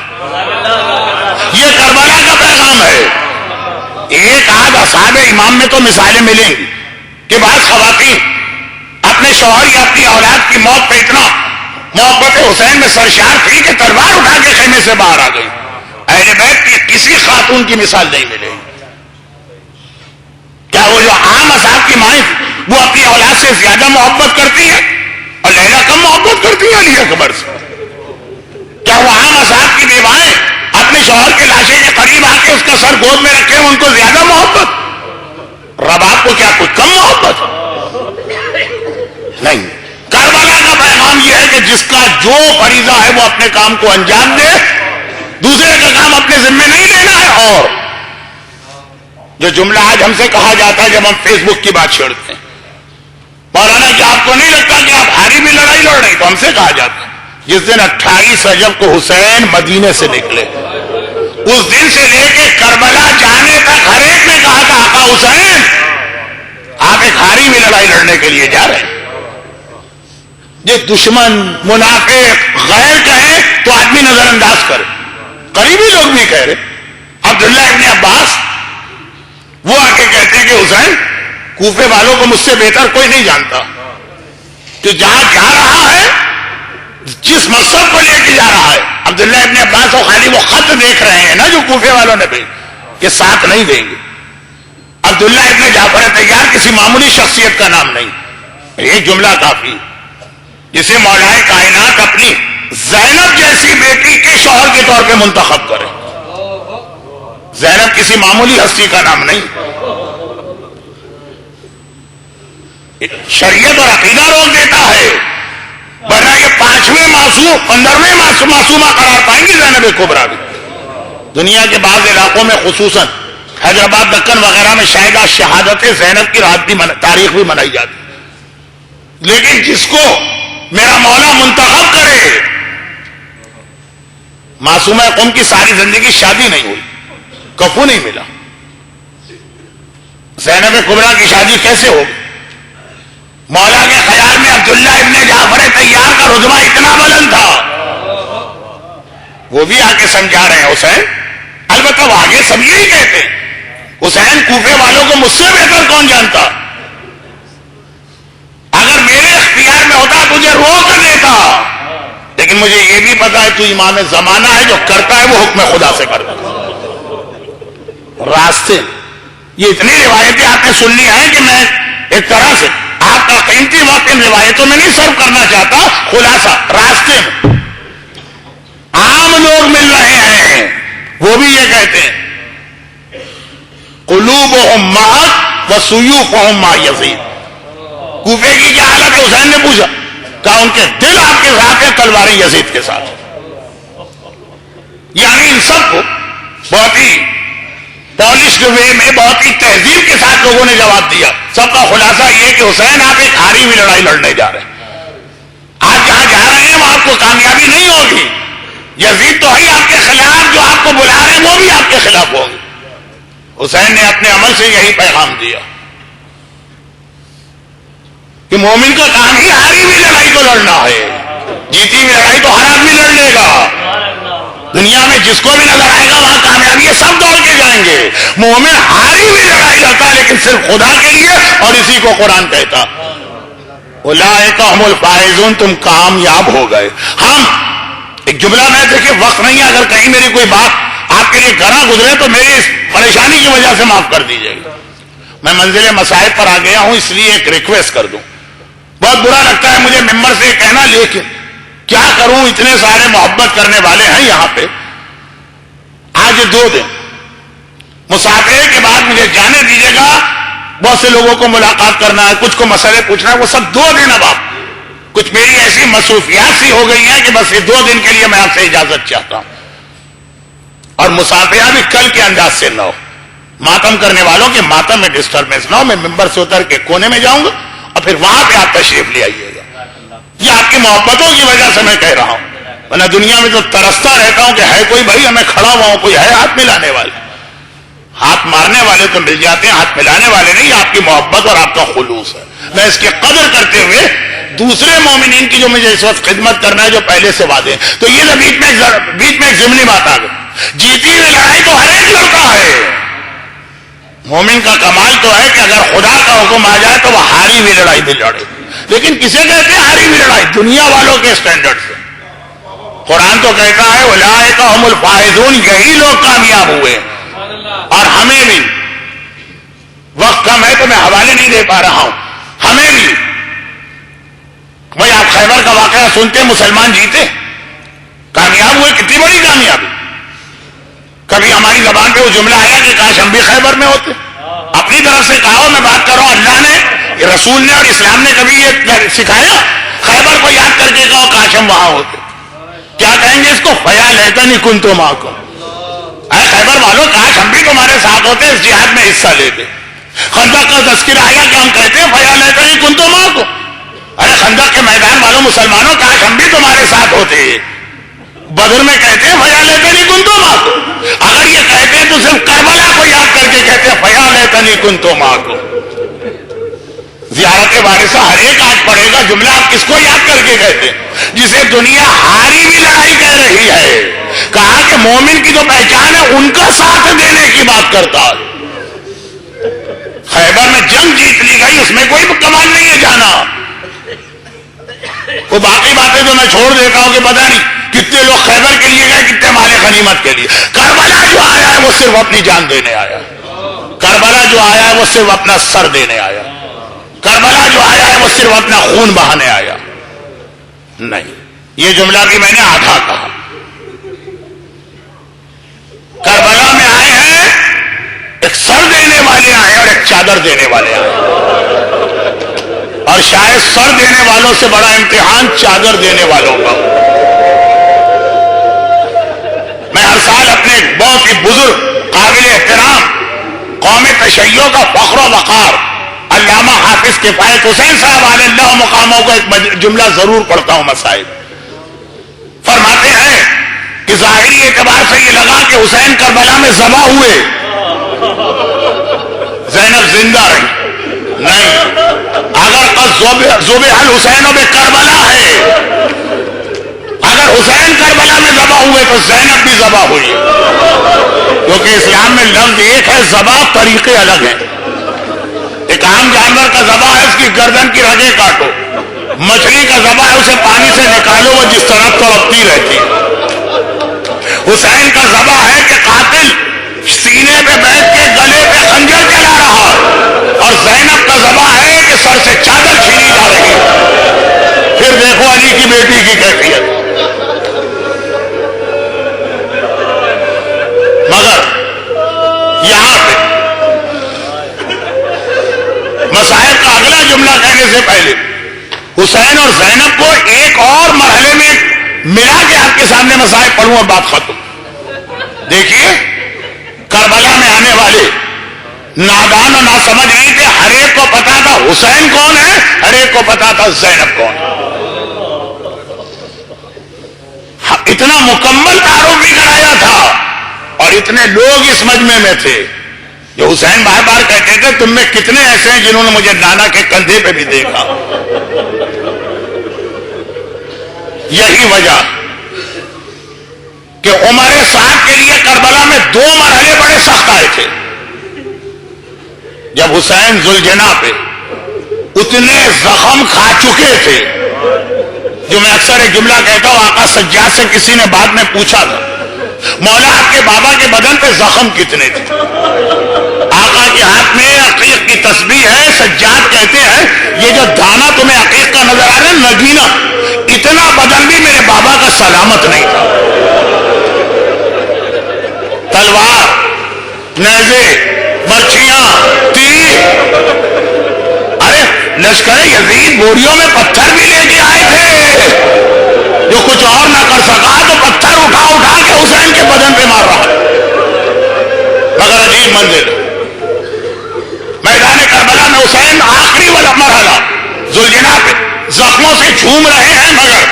یہ کربلا کا پیغام ہے. ایک آدھ اصحاب امام میں تو مثالیں ملیں گی کہ بعض خواتین اپنے شوہر یا اپنی اولاد کی موت پہ اتنا محبت حسین میں سرشار تھی کہ تلوار اٹھا کے خیمے سے باہر آ گئی. اہل بیت کی کسی خاتون کی مثال نہیں ملے. کیا وہ جو عام اصحاب کی مائیں وہ اپنی اولاد سے زیادہ محبت کرتی ہے, اور لیلا کم محبت کرتی ہے علی اکبر سے؟ کیا وہ عام اصحاب کی بیوائیں اپنے شوہر کے لاشے کے قریب آ کے اس کا سر گود میں رکھے ان کو زیادہ محبت؟ رباب کو کیا کچھ کم محبت نہیں. کربلا کا پیغام یہ ہے کہ جس کا جو فریضہ ہے وہ اپنے کام کو انجام دے, دوسرے کا کام اپنے ذمہ نہیں لینا ہے. اور جو جملہ آج ہم سے کہا جاتا ہے جب ہم فیس بک کی بات چھیڑتے ہیں, مولانا کیا آپ کو نہیں لگتا کہ آپ ہاری بھی لڑائی لڑ رہے؟ تو ہم سے کہا جاتا ہے جس دن 28 رجب کو حسین مدینے سے نکلے, اس دن سے لے کے کربلا جانے تک ہر ایک نے کہا تھا آقا حسین آپ ایک ہاری بھی لڑائی لڑنے کے لیے جا رہے ہیں. جس دشمن منافق غیر کہیں تو آدمی نظر انداز کرے, قریبی لوگ بھی کہہ رہے. عبداللہ ابن عباس وہ آ کے کہتے ہیں کہ حسین کوفے والوں کو مجھ سے بہتر کوئی نہیں جانتا کہ جہاں جا رہا ہے جس مقصد کو لے کے جا رہا ہے. عبداللہ ابن عباس وہ خالی وہ خط دیکھ رہے ہیں نا جو کوفے والوں نے بھیجا کہ ساتھ نہیں دیں گے. عبداللہ ابن جعفر طیار کسی معمولی شخصیت کا نام نہیں. ایک جملہ کافی, جسے مولا کائنات اپنی زینب جیسی بیٹی کے شوہر کے طور پہ منتخب کرے. زینب کسی معمولی ہستی کا نام نہیں. شریعت اور عقیدہ روک دیتا ہے، ورنہ یہ 5ویں معصوم 15ویں معصومہ قرار پائیں گی زینب کبریٰ بھی. دنیا کے بعض علاقوں میں خصوصاً حیدرآباد دکن وغیرہ میں شاید شہادت زینب کی رات بھی تاریخ بھی منائی جاتی. لیکن جس کو میرا مولا منتخب کرے، معصومہ قوم کی ساری زندگی شادی نہیں ہوئی، کفو نہیں ملا، زینب کبریٰ کی شادی کیسے ہوگی؟ مولا کے خیال میں عبداللہ ابن جعفر طیار کا رتبہ اتنا بلند تھا. وہ بھی آگے سمجھا رہے ہیں حسین. البتہ وہ آگے سب یہی کہتے ہیں حسین کوفے والوں کو مجھ سے بہتر کون جانتا، اگر میرے اختیار میں ہوتا تجھے روک دیتا، لیکن مجھے یہ بھی پتا ہے تو امام زمانہ ہے، جو کرتا ہے وہ حکم خدا سے کرتا ہے. راستے یہ اتنی روایتیں آپ نے سن لی ہیں کہ میں ایک طرح سے آپ کا قیمتی وقت ان روایتوں میں نہیں سرو کرنا چاہتا. خلاصہ راستے میں عام لوگ مل رہے ہیں، وہ بھی یہ کہتے ہیں قلوبہم معک وسیوفہم مع یزید. کوفے کی کیا حالت ہے؟ حسین نے پوچھا، کہا ان کے دل آپ کے ساتھ ہیں، تلواریں یزید کے ساتھ. یعنی ان سب کو بہت ہی پالشڈ وے میں، بہت ہی تہذیب کے ساتھ لوگوں نے جواب دیا. سب کا خلاصہ یہ کہ حسین آپ ایک ہاری ہوئی لڑائی لڑنے جا رہے ہیں. آپ جہاں جا رہے ہیں وہاں آپ کو کامیابی نہیں ہوگی. یزید تو ہے آپ کے خلاف، جو آپ کو بلا رہے ہیں وہ بھی آپ کے خلاف ہوں گے. حسین نے اپنے عمل سے یہی پیغام دیا کہ مومن کا کام ہی ہاری ہوئی لڑائی کو لڑنا ہے. جیتی ہوئی لڑائی تو ہر آدمی لڑ لے گا. دنیا میں جس کو بھی نظر آئے گا وہاں کامیابی ہے، سب دوڑ کے جائیں گے. مومن ہاری ہوئی لڑائی لڑتا ہے لیکن صرف خدا کے لیے، اور اسی کو قرآن کہتا اولئک ھم الفائزون، تم کامیاب ہو گئے. ہم ایک جملہ میں دیکھیں، وقت نہیں ہے، اگر کہیں میری کوئی بات آپ کے لیے گراں گزرے تو میری اس پریشانی کی وجہ سے معاف کر دیجیے گا. میں منزل مصائب پر آ گیا ہوں، اس لیے ایک ریکویسٹ کر دوں. بہت برا لگتا ہے مجھے ممبر سے کہنا، لیکن کیا کروں، اتنے سارے محبت کرنے والے ہیں یہاں پہ. آج 2 دن مسافرے کے بعد مجھے جانے دیجیے گا. بہت سے لوگوں کو ملاقات کرنا ہے، کچھ کو مسئلے پوچھنا ہے، وہ سب 2 دن. اب آپ کچھ میری ایسی مصروفیات سی ہو گئی ہیں کہ بس یہ 2 دن کے لیے میں آپ سے اجازت چاہتا ہوں. اور مسافرہ بھی کل کے انداز سے نہ ہو، ماتم کرنے والوں کے ماتم میں ڈسٹربنس نہ ہو. میں ممبر سے اتر کے کونے میں جاؤں گا اور پھر وہاں پہ آپ تشریف لے آئیے گا. یہ آپ کی محبتوں کی وجہ سے میں کہہ رہا ہوں، ورنہ دنیا میں تو ترستا رہتا ہوں کہ ہے کوئی بھائی ہمیں کھڑا ہوا ہوں، کوئی ہے ہاتھ ملانے والے. ہاتھ مارنے والے تو مل جاتے ہیں، ہاتھ ملانے والے نہیں. آپ کی محبت اور آپ کا خلوص ہے. میں اس کی قدر کرتے ہوئے دوسرے مومنین کی جو مجھے اس وقت خدمت کرنا ہے، جو پہلے سے وعدے، تو یہ تو بیچ میں ایک ضمنی بات آ گئی. جیتی ہوئی لڑائی تو ہر ایک لڑتا ہے. مومن کا کمال تو ہے کہ اگر خدا کا حکم آ جائے تو وہ ہاری ہوئی لڑائی بھی لڑے. لیکن کسے کہتے ہیں ہاری ہوئی لڑائی؟ دنیا والوں کے اسٹینڈرڈ سے. قرآن تو کہتا ہے اولئک ھم الفائزون، یہی لوگ کامیاب ہوئے. اور ہمیں بھی وقت کم ہے تو میں حوالے نہیں دے پا رہا ہوں. ہمیں بھی بھائی آپ خیبر کا واقعہ سنتے ہیں، مسلمان جیتے، کامیاب ہوئے. کتنی بڑی کامیابی. کبھی ہماری زبان پہ وہ جملہ آیا کہ کاش ہم بھی خیبر میں ہوتے. اپنی طرف سے کہا میں بات کر رہا ہوں، اللہ نے، رسول نے اور اسلام نے کبھی یہ سکھایا خیبر کو یاد کر کے کہو کاش ہم وہاں ہوتے. کیا کہیں گے اس کو؟ فیا لیتنی کنت معکم. اے خیبر والوں، کاش ہم بھی تمہارے ساتھ ہوتے، اس جہاد میں حصہ لیتے. خندق کا تذکرہ آیا کہ ہم کہتے ہیں فیا لیتنی کنت معکم. ارے خندق کے میدان والوں مسلمانوں، کاش ہم بھی تمہارے ساتھ ہوتے. بدر میں کہتے ہیں فیا لیتنی کنت معکم. اگر یہ کہتے ہیں تو صرف کربلا کو یاد کر کے کہتے ہیں فیا لیتنی کنت معکم. زیارت وارثہ ہر ایک آج پڑھے گا جملہ. آپ کس کو یاد کر کے کہتے ہیں؟ جسے دنیا ہاری بھی لڑائی کہہ رہی ہے. کہا کہ مومن کی جو پہچان ہے ان کا ساتھ دینے کی بات کرتا ہے. خیبر میں جنگ جیت لی گئی، اس میں کوئی کمال نہیں ہے جانا. وہ باقی باتیں تو میں چھوڑ دیتا ہوں کہ پتہ نہیں کتنے لوگ خیبر کے لیے گئے، کتنے مال غنیمت کے لیے. کربلا جو آیا ہے وہ صرف اپنی جان دینے آیا. کربلا جو آیا ہے وہ صرف اپنا سر دینے آیا. کربلا جو آیا ہے وہ صرف اپنا خون بہانے آیا نہیں. یہ جملہ بھی میں نے آدھا کہا. کربلا میں آئے ہیں، ایک سر دینے والے آئے اور ایک چادر دینے والے آئے، اور شاید سر دینے والوں سے بڑا امتحان چادر دینے والوں کا. میں ہر سال اپنے بہت ہی بزرگ قابل احترام قوم تشیع کا فخر و وقار علامہ حافظ کفایت حسین صاحب علیہ اللہ مقاموں کو ایک جملہ ضرور پڑھتا ہوں. مسائل فرماتے ہیں کہ ظاہری اعتبار سے یہ لگا کہ حسین کربلا میں ذبح ہوئے، زینب زندہ رہی. نہیں، اگر ذبح الحسین بکربلا ہے، اگر حسین کربلا میں ذبح ہوئے تو زینب بھی ذبح ہوئی، کیونکہ اسلام میں لفظ ایک ہے، ذبح طریقے الگ ہیں. ایک عام جانور کا ذبح ہے اس کی گردن کی رگیں کاٹو، مچھلی کا ذبح ہے اسے پانی سے نکالو، وہ جس طرح تڑپتی رہتی ہے. حسین کا ذبح ہے کہ قاتل سینے پہ بیٹھ کے گلے پہ خنجر چلا رہا، اور زینب کا ذبح ہے کہ سر سے چادر چھینی جا رہی ہے. پھر دیکھو علی کی بیٹی کی کیفیت. مگر یہاں پہ مسائل کا اگلا جملہ کہنے سے پہلے حسین اور زینب کو ایک اور مرحلے میں ملا کے آپ کے سامنے مسائل پڑھوں اور بات ختم. دیکھیے، کربلا میں آنے والے نادان اور ناسمجھ نہیں تھے. ہر ایک کو پتا تھا حسین کون ہے، ہر ایک کو پتا تھا زینب کون ہے. اتنا مکمل تعارف بھی کرایا تھا، اور اتنے لوگ اس مجمع میں تھے جو حسین بار بار کہتے تھے تم میں کتنے ایسے ہیں جنہوں نے مجھے نانا کے کندھے پہ بھی دیکھا. یہی وجہ کہ عمر سعد کے لیے کربلا میں 2 مرحلے بڑے سخت آئے تھے. جب حسین ذوالجناح پہ اتنے زخم کھا چکے تھے، جو میں اکثر ایک جملہ کہتا ہوں، آقا سجاد سے کسی نے بعد میں پوچھا تھا مولا آپ کے بابا کے بدن پہ زخم کتنے تھے؟ آقا کے ہاتھ میں عقیق کی تسبیح ہے. سجاد کہتے ہیں یہ جو دانا تمہیں عقیق کا نظر آ رہا ہے نگینا، اتنا بدن بھی میرے بابا کا سلامت نہیں تھا. تلوار، نیزے، برچھیاں، تیر، ارے لشکر یزید بوریوں میں پتھر بھی لے کے آئے تھے. جو کچھ اور نہ کر سکا تو پتھر اٹھا اٹھا کے حسین کے بدن پہ مار رہا. مگر عجیب منظر، میدان کربلا میں حسین آخری والا مرحلہ ذوالجناح پہ زخموں سے جھوم رہے ہیں، مگر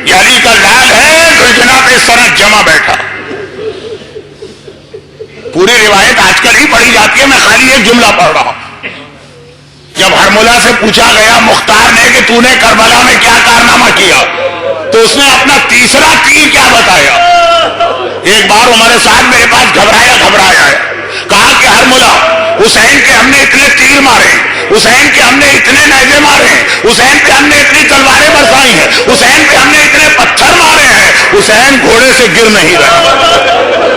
یہ علی کا لال ہے ذوالجناح پہ اس طرح جمع بیٹھا. پوری روایت آج کل ہی پڑھی جاتی ہے، میں خالی ایک جملہ پڑھ رہا ہوں. جب ہرملہ سے پوچھا گیا مختار نے کہ تو نے کربلا میں کیا کارنامہ کیا، تو اس نے اپنا تیسرا تیر کیا بتایا. ایک بار عمر سعد میرے پاس گھبرایا ہے، کہا کہ ہرملہ حسین کے ہم نے اتنے تیر مارے، حسین کے ہم نے اتنے نیزے مارے ہیں، حسین پہ ہم نے اتنی تلواریں برسائی ہیں، حسین پہ ہم نے اتنے پتھر مارے ہیں، حسین گھوڑے سے گر نہیں رہے.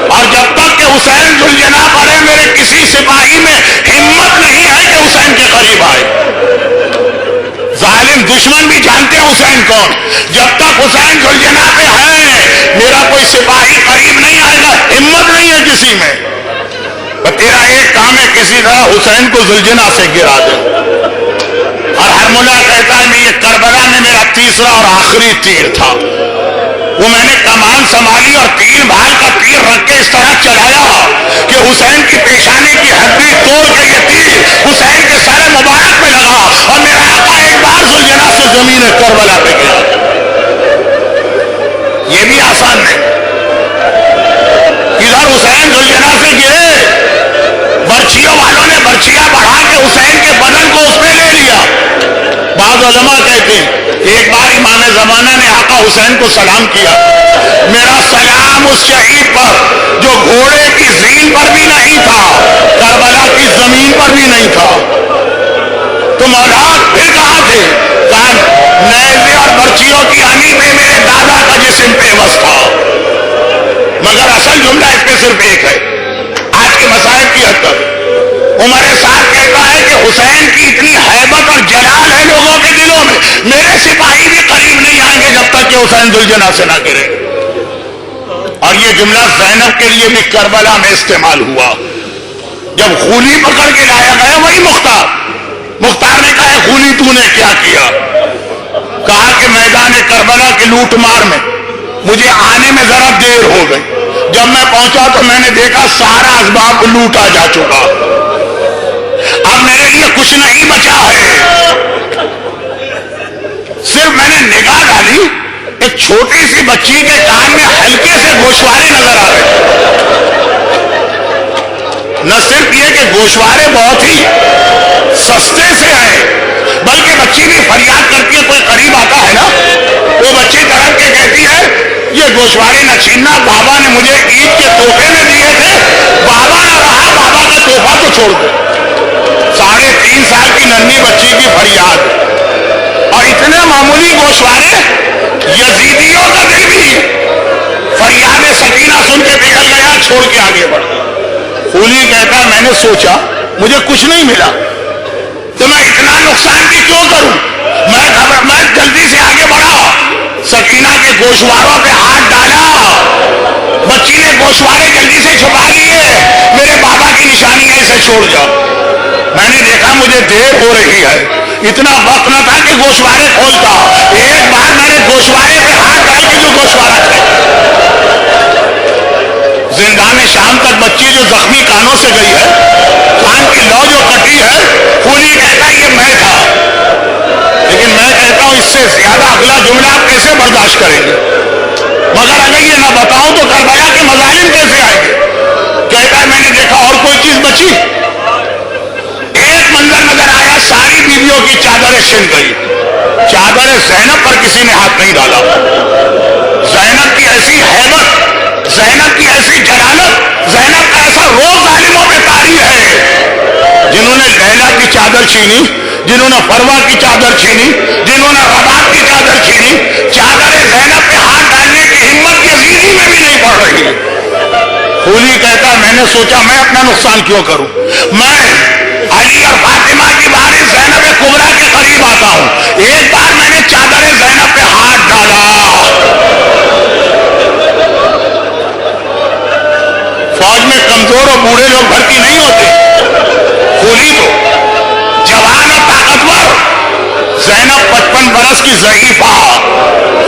اور جب تک کہ حسین ذوالجناح پڑے میرے کسی سپاہی میں ہمت نہیں ہے کہ حسین کے قریب آئے. ظالم دشمن بھی جانتے ہیں حسین کون. جب تک حسین ذوالجناح پہ ہے میرا کوئی سپاہی قریب نہیں آئے گا، ہمت نہیں ہے کسی میں. تیرا ایک کام ہے کسی طرح حسین کو ذوالجناح سے گرا دے. اور ہرملہ کہتا ہے یہ کربلا میں میرا تیسرا اور آخری تیر تھا. وہ میں نے کمان سنبھالی اور تیر بھال کا تیر رکھ کے اس طرح چلایا کہ حسین کی پیشانی کی ہڈی توڑ کے یہ تیر حسین کے سر مبارک میں لگا، اور میرا آقا ایک بار ذوالجناح سے زمین کربلا پہ گیا. یہ بھی آسان نہیں. ادھر حسین ذوالجناح سے گرے، برچھیوں والوں نے برچھیاں بڑھا کے حسین کے بدن کو اس میں لے لیا. بعض علماء کہتے ہیں ایک بار امام زمانہ نے آقا حسین کو سلام کیا، میرا سلام اس شہید پر جو گھوڑے کی زین پر بھی نہیں تھا، کربلا کی زمین پر بھی نہیں تھا. تم اولاد پھر کہاں تھے؟ کہا نیزے اور برچھیوں کی ہنی میں میرے دادا کا جسم پیوست تھا. مگر اصل جملہ اس میں صرف ایک ہے. آج کے مسائل کی حد تک عمر سعد کہتا ہے کہ حسین کی اتنی ہیبت اور جلال ہے لوگوں کے دلوں میں، میرے سپاہی بھی قریب نہیں آئیں گے جب تک کہ کہ حسین ذوالجناح سے نہ گرے. اور یہ جملہ زینب کے لیے بھی کربلا میں استعمال ہوا. جب خولی پکڑ کے لایا گیا وہی مختار نے کہا خولی تو نے کیا کیا؟ کہا کہ میدان کربلا کی لوٹ مار میں مجھے آنے میں ذرا دیر ہو گئی. جب میں پہنچا تو میں نے دیکھا سارا اسباب لوٹا جا چکا. اب میرے لیے کچھ نہیں بچا ہے. صرف میں نے نگاہ ڈالی ایک چھوٹی سی بچی کے کان میں ہلکے سے گوشوارے نظر آ رہے. نہ صرف یہ کہ گوشوارے بہت ہی سستے سے آئے بلکہ بچی بھی فریاد کرتی ہے. کوئی قریب آتا ہے نا وہ بچی تڑپ کے کہتی ہے یہ گوشوارے نہ چھیننا, بابا نے مجھے عید کے تحفے میں دیے تھے, بابا نہ رہا, بابا کا تحفہ تو چھوڑ دو. 3.5 سال کی ننھی بچی کی فریاد اور اتنے معمولی گوشوارے. یزیدیوں کا دل بھی فریاد سکینہ سن کے پگھل گیا, چھوڑ کے آگے بڑھا. خولی کہتا میں نے سوچا مجھے کچھ نہیں ملا تو میں اتنا نقصان بھی کیوں کروں. میں جلدی سے آگے بڑھا, سکینہ کے گوشواروں پہ ہاتھ ڈالا. بچی نے گوشوارے جلدی سے چھپا لیے. میرے بابا کی نشانی ہے, اسے چھوڑ جاؤ. میں نے دیکھا مجھے دیر ہو رہی ہے, اتنا وقت نہ تھا کہ گوشوارے کھولتا. ایک بار میں نے گوشوارے پہ ہاتھ ڈال کے جو گوشوارہ تھا زندان شام تک بچی جو زخمی کانوں سے گئی ہے, کان کی لو جو کٹی ہے, خولی کہتا یہ میں تھا. لیکن میں کہتا ہوں اس سے زیادہ اگلا جملہ آپ کیسے برداشت کریں گے؟ مگر اگر یہ نہ بتاؤں تو کربلا کے مظالم کیسے آئیں گے؟ کہتا ہے میں نے دیکھا اور کوئی چیز بچی. ایک منظر نظر آیا, ساری بیویوں کی چادریں چھن گئی. چادر زینب پر کسی نے ہاتھ نہیں ڈالا. زینب کی ایسی ہیبت, زینب کی ایسی جلالت, زینب کا ایسا روز ظالموں پہ طاری ہے. جنہوں نے لیلا کی چادر چھینی, جنہوں نے فروا کی چادر چھینی, جنہوں نے رباب کی چادر چھینی, چادر زینب پہ ہاتھ ڈالنے کی ہمت یزیدی میں بھی نہیں پڑ رہی. خولی کہتا میں نے سوچا میں اپنا نقصان کیوں کروں. میں علی اور فاطمہ کی وارث زینب کبریٰ کے قریب آتا ہوں. ایک بار میں نے چادر زینب پہ ہاتھ ڈالا. فوج میں کمزور اور بوڑھے لوگ بھرتی نہیں ہوتے. خولی تو جوان اور طاقتور, زینب 55 برس کی ضعیفہ.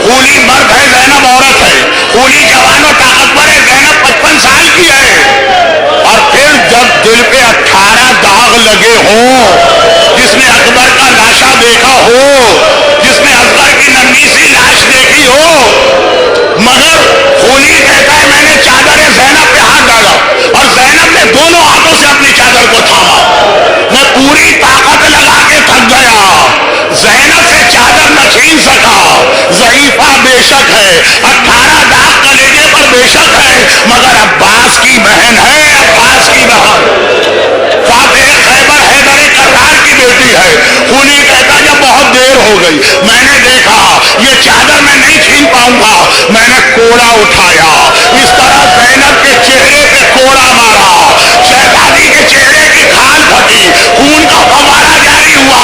خولی مرد ہے, زینب عورت ہے. خولی جوان اور طاقتور ہے, زینب 55 سال کی ہے. اور پھر جب دل پہ 18 داغ لگے ہوں, جس نے اکبر کا لاشا دیکھا ہو, جس نے اصغر کی ننھی سی لاش دیکھی ہو, مگر خولی کہتا ہے میں نے چادر زینب پہ ہاتھ ڈالا اور زینب نے دونوں ہاتھوں سے اپنی چادر کو تھاما. میں پوری طاقت لگا کے تھک گیا. زینب سے چادر نہ چھین سکا. ضعیفہ بے شک ہے, 18 داغ کلیجے پر بے شک ہے, مگر عباس کی بہن ہے. عباس کی بہن فاتح خیبر حیدر کرار کی بیٹی ہے. خولی کہتا جب بہت دیر ہو گئی, میں نے دیکھا یہ چادر میں نہیں چھین پاؤں گا, میں نے کوڑا اٹھایا. اس طرح زینب کے چہرے پہ کوڑا مارا. شہزادی کے چہرے کی کھال پھٹی, خون کا فوارہ جاری ہوا.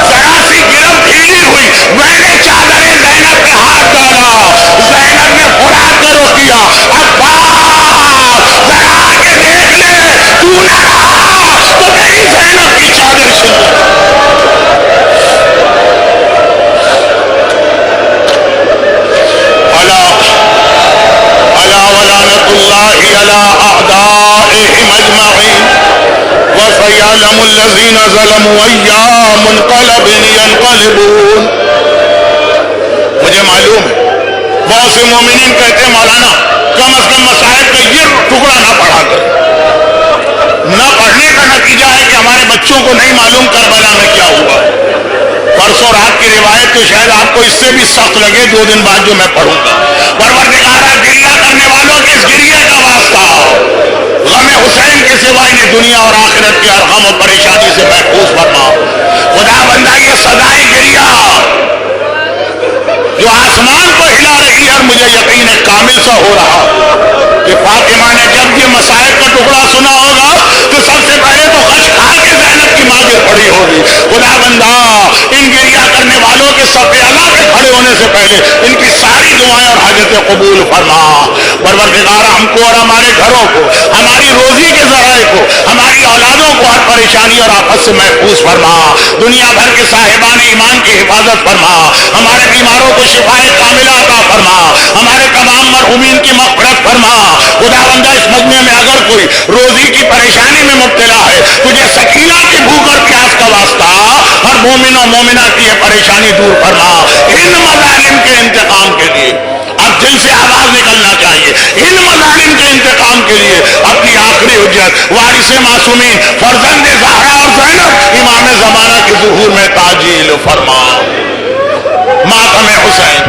ذرا سی گرفت ڈھیلی ہوئی, میں نے چادر زینب پہ ہاتھ ڈالا. زینب نے خوراک کرو کیا, عباس ذرا آگے دیکھ لے, تو نہ رہا تو میری زینب کی چادر چھن. وَسَيَعْلَمُ الَّذِينَ ظَلَمُوا أَيَّ مُنقَلَبٍ يَنقَلِبُونَ. مجھے معلوم ہے بہت سے مومنین کہتے ہیں مولانا کم از کم مصائب کا یہ ٹکڑا نہ پڑھا کر. نہ پڑھنے کا نتیجہ ہے کہ ہمارے بچوں کو نہیں معلوم کربلا میں کیا ہوا. پرسوں رات کی روایت تو شاید آپ کو اس سے بھی سخت لگے 2 دن بعد جو میں پڑھوں گا. پروردگارا گریہ کرنے والوں کے اس گریہ کا واسطہ غم حسین کے سوا انہیں دنیا اور آخرت کے ہر غم و پریشانی سے محفوظ فرما. خدا بندہ یہ صدائے گریہ جو آسمان کو ہلا رہی ہے, اور مجھے یقین کامل سا ہو رہا کہ فاطمہ نے جب یہ مصائب کا ٹکڑا سنا ہوگا تو سب سے پہلے تو غش کھا کے زینب کی ماں گر پڑی ہوگی. خدا بندہ ان گریہ کرنے والوں کے صف اعلیٰ پہ کھڑے پورے ہونے سے پہلے ان کی ساری دعائیں اور حاجتیں قبول فرما۔ پروردگار ہم کو اور ہمارے گھروں کو، ہماری روزی کے ذرائع کو، ہماری اولادوں کو ہر پریشانی اور آفت سے محفوظ فرما۔ دنیا بھر کے صاحبان ایمان کی حفاظت فرما۔ ہمارے بیماروں کو شفائے کاملہ عطا فرما۔ ہمارے تمام مرحومین کی مغفرت فرما۔ خداوندہ اس مجمع میں اگر کوئی روزی کی پریشانی میں مبتلا ہے، تجھے سکینہ کی بھوک اور پیاس کا واسطہ ہر مومن و مومنہ کی یہ پریشانی دور فرما۔ ان مظالم کے انتقام کے لیے اب دل سے آواز نکلنا چاہیے، ان مظالم کے انتقام کے لیے اپنی آخری حجت وارث معصومین فرزند زہرا اور زینب امام زمانہ کے ظہور میں تعجیل فرما۔ ماتم حسین